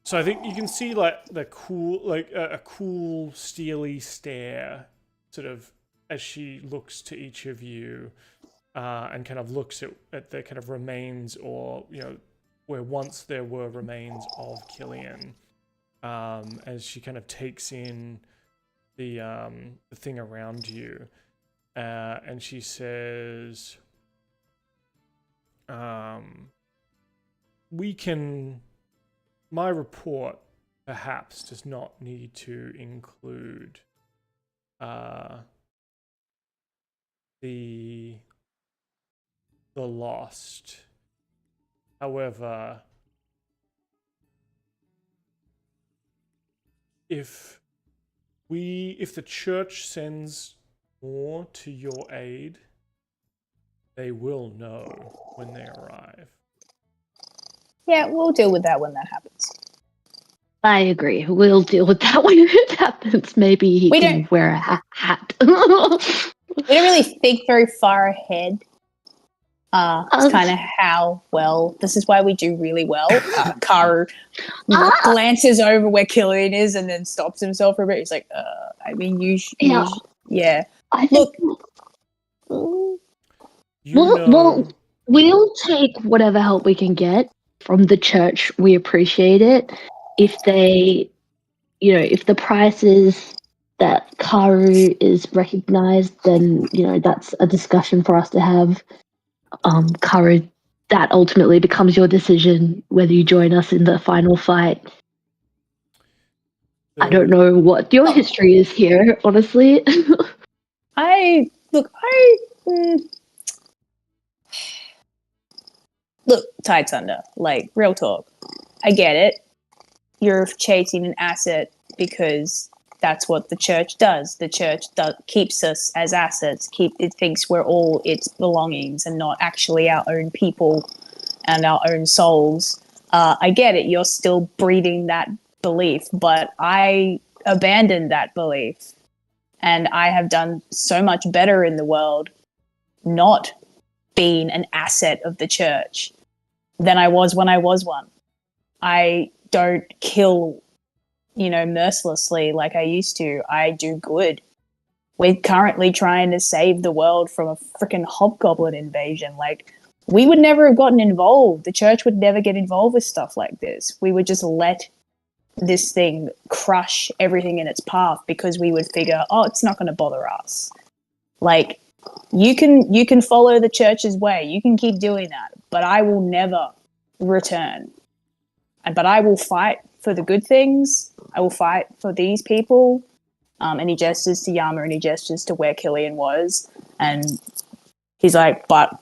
So I think you can see like the cool, like a cool steely stare, sort of as she looks to each of you, and kind of looks at the kind of remains, or where once there were remains of Killian, as she kind of takes in the thing around you, and she says, "We can." My report perhaps does not need to include the lost. However, if the church sends more to your aid, they will know when they arrive. Yeah, we'll deal with that when that happens. I agree. We'll deal with that when it happens. Maybe he can wear a hat. We don't really think very far ahead. It's kind of how well. This is why we do really well. Karu glances over where Killian is and then stops himself for a bit. He's like, yeah. Look. We'll take whatever help we can get from the church. We appreciate it. If they, if the price is that Karu is recognized, then, that's a discussion for us to have. Karu, that ultimately becomes your decision whether you join us in the final fight. I don't know what your history is here, honestly. Look, Tide Sunder, like, real talk. I get it. You're chasing an asset because that's what the church does. The church keeps us as assets. It thinks we're all its belongings and not actually our own people and our own souls. I get it. You're still breathing that belief, but I abandoned that belief. And I have done so much better in the world not being an asset of the church than I was when I was one. I don't kill, mercilessly like I used to. I do good. We're currently trying to save the world from a freaking hobgoblin invasion. Like, we would never have gotten involved. The church would never get involved with stuff like this. We would just let this thing crush everything in its path because we would figure, it's not going to bother us. Like, you can follow the church's way. You can keep doing that, but I will never return. But I will fight for the good things. I will fight for these people. And he gestures to Yama and he gestures to where Killian was. And he's like, but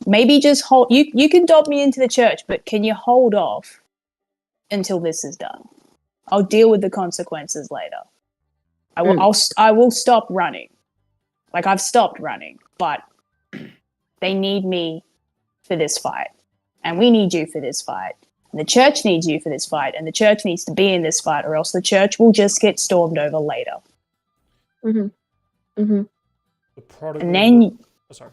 maybe just hold. You can dob me into the church, but can you hold off until this is done? I'll deal with the consequences later. I will stop running. Like, I've stopped running, but they need me for this fight. And we need you for this fight. And the church needs you for this fight. And the church needs to be in this fight, or else the church will just get stormed over later. The prodigal. And then, sorry.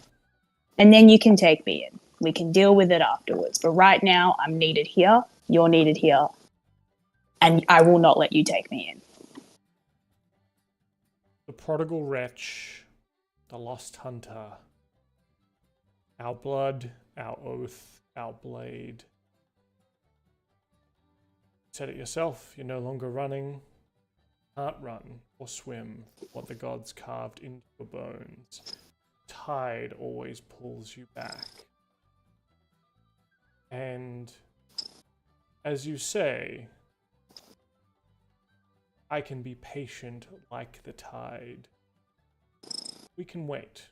and then you can take me in. We can deal with it afterwards. But right now, I'm needed here. You're needed here. And I will not let you take me in. The prodigal wretch, the lost hunter, our blood, our oath, our blade. You said it yourself, you're no longer running, can't run or swim what the gods carved into your bones. Tide always pulls you back. And as you say, I can be patient like the tide. We can wait,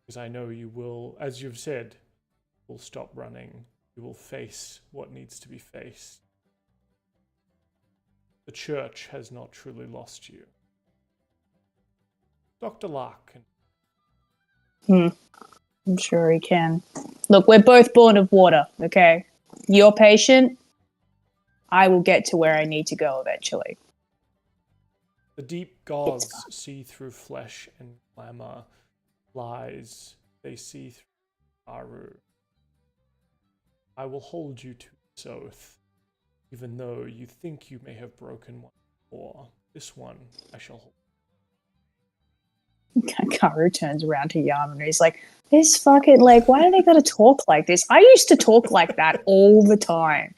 because I know you will, as you've said, will stop running. You will face what needs to be faced. The church has not truly lost you. Dr. Larkin. I'm sure he can. Look, we're both born of water, okay? You're patient. I will get to where I need to go eventually. The deep gods see through flesh and glamour, lies they see through Aru. I will hold you to this oath, even though you think you may have broken one before. This one I shall hold. Karu turns around to Yama and he's like, this fucking, like, why do they gotta talk like this? I used to talk like that all the time.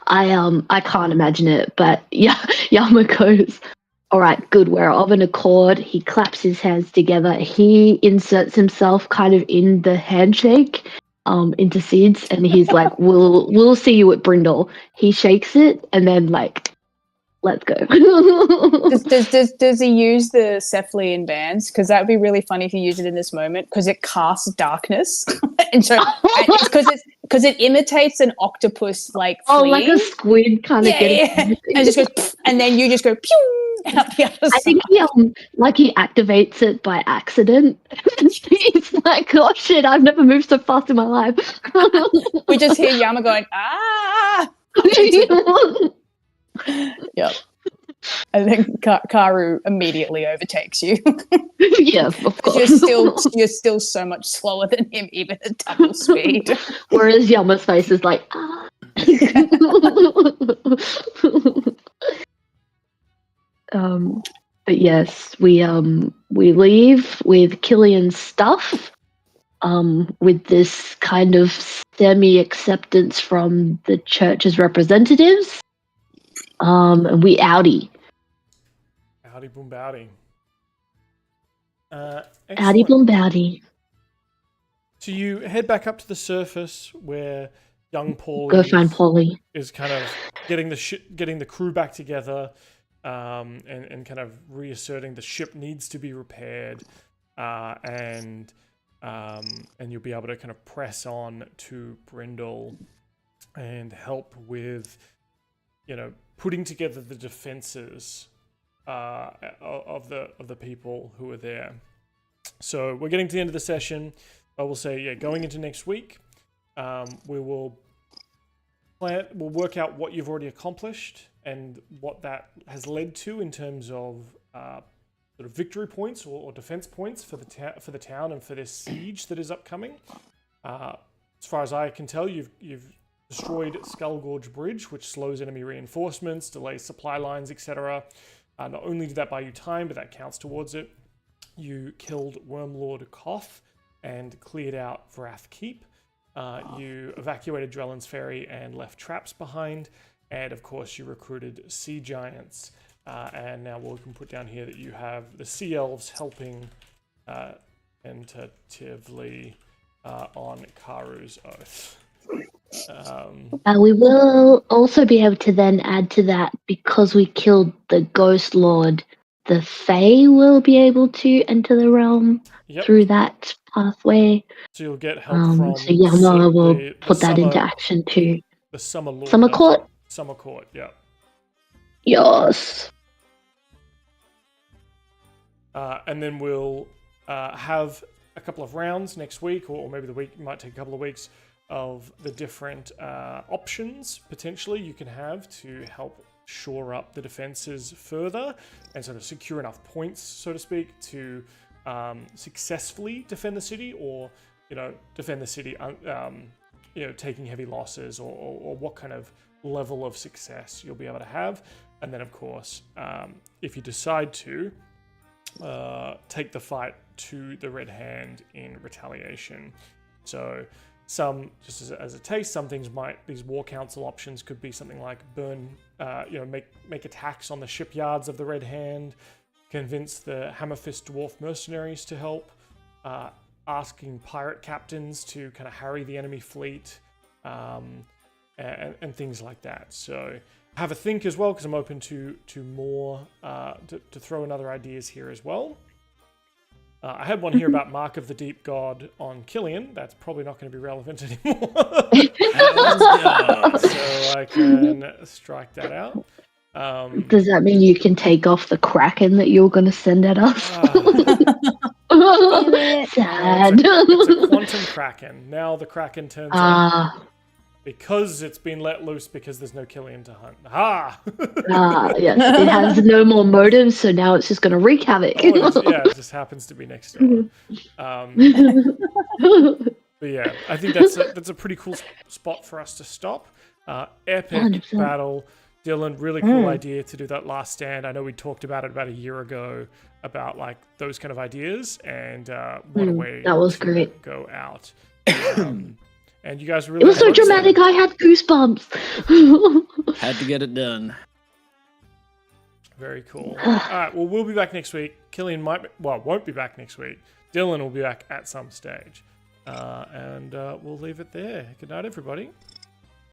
I can't imagine it, but yeah, Yama goes, all right, good, we're of an accord. He claps his hands together. He inserts himself kind of in the handshake, intercedes, and he's like, we'll see you at Brindle. He shakes it and then like, let's go. Does he use the Cephalian bands? Because that would be really funny if you use it in this moment, because it casts darkness. And so because it imitates an octopus like fleeing. Like a squid kind of getting and it just goes, and then you just go pew out the other side. I think he activates it by accident. He's like, oh shit, I've never moved so fast in my life. We just hear Yama going, ah. Yep. I think Karu immediately overtakes you. Yeah, of course. You're still so much slower than him, even at double speed. Whereas Yama's face is like, ah. But yes, we leave with Killian's stuff. With this kind of semi-acceptance from the church's representatives. And we outie. Howdy boom bowdy. Howdy boom bowdy. So you head back up to the surface where young Paul Go find Polly. Is kind of getting the crew back together, and kind of reasserting the ship needs to be repaired, and you'll be able to kind of press on to Brindle and help with, putting together the defenses of the people who are there. So we're getting to the end of the session. I will say, going into next week, we'll work out what you've already accomplished and what that has led to in terms of sort of victory points or defense points for the town and for this siege that is upcoming. As far as I can tell, you've destroyed Skull Gorge Bridge, which slows enemy reinforcements, delays supply lines, etc. Not only did that buy you time, but that counts towards it. You killed Wormlord Koth and cleared out Vrath Keep. You evacuated Drellin's Ferry and left traps behind. And of course, you recruited Sea Giants. And now we can put down here that you have the Sea Elves helping tentatively on Karu's Oath. We will also be able to then add to that, because we killed the Ghostlord, the Fray will be able to enter the realm through that pathway. So you'll get help from... So Yama will put that into action too. The Summer Lord. Summer Court? Summer Court, yeah. Yes. And then we'll have a couple of rounds next week, or maybe the week might take a couple of weeks, of the different options potentially you can have to help shore up the defenses further and sort of secure enough points, so to speak, to successfully defend the city, or defend the city taking heavy losses, or what kind of level of success you'll be able to have. And then of course, if you decide to take the fight to the Red Hand in retaliation. So just as a taste, some things these War Council options could be something like burn, make attacks on the shipyards of the Red Hand, convince the Hammerfist Dwarf mercenaries to help, asking pirate captains to kind of harry the enemy fleet, and things like that. So have a think as well, because I'm open to more, to throw in other ideas here as well. I had one here about Mark of the Deep God on Killian. That's probably not going to be relevant anymore. So I can strike that out. Does that mean you can take off the Kraken that you're going to send at us? Sad. It's a quantum Kraken. Now the Kraken turns on because it's been let loose because there's no Killian to hunt. Yes. It has no more motives, so now it's just going to wreak havoc. It just happens to be next door. But yeah, I think that's a pretty cool spot for us to stop. Epic 100%. battle. Dylan, really cool idea to do that last stand. I know we talked about it about a year ago, about like those kind of ideas, and what a way that was to great. go out. And you guys really It was so dramatic. I had goosebumps. Had to get it done. Very cool. All right, well, we'll be back next week. Killian won't be back next week. Dylan will be back at some stage. And we'll leave it there. Good night, everybody.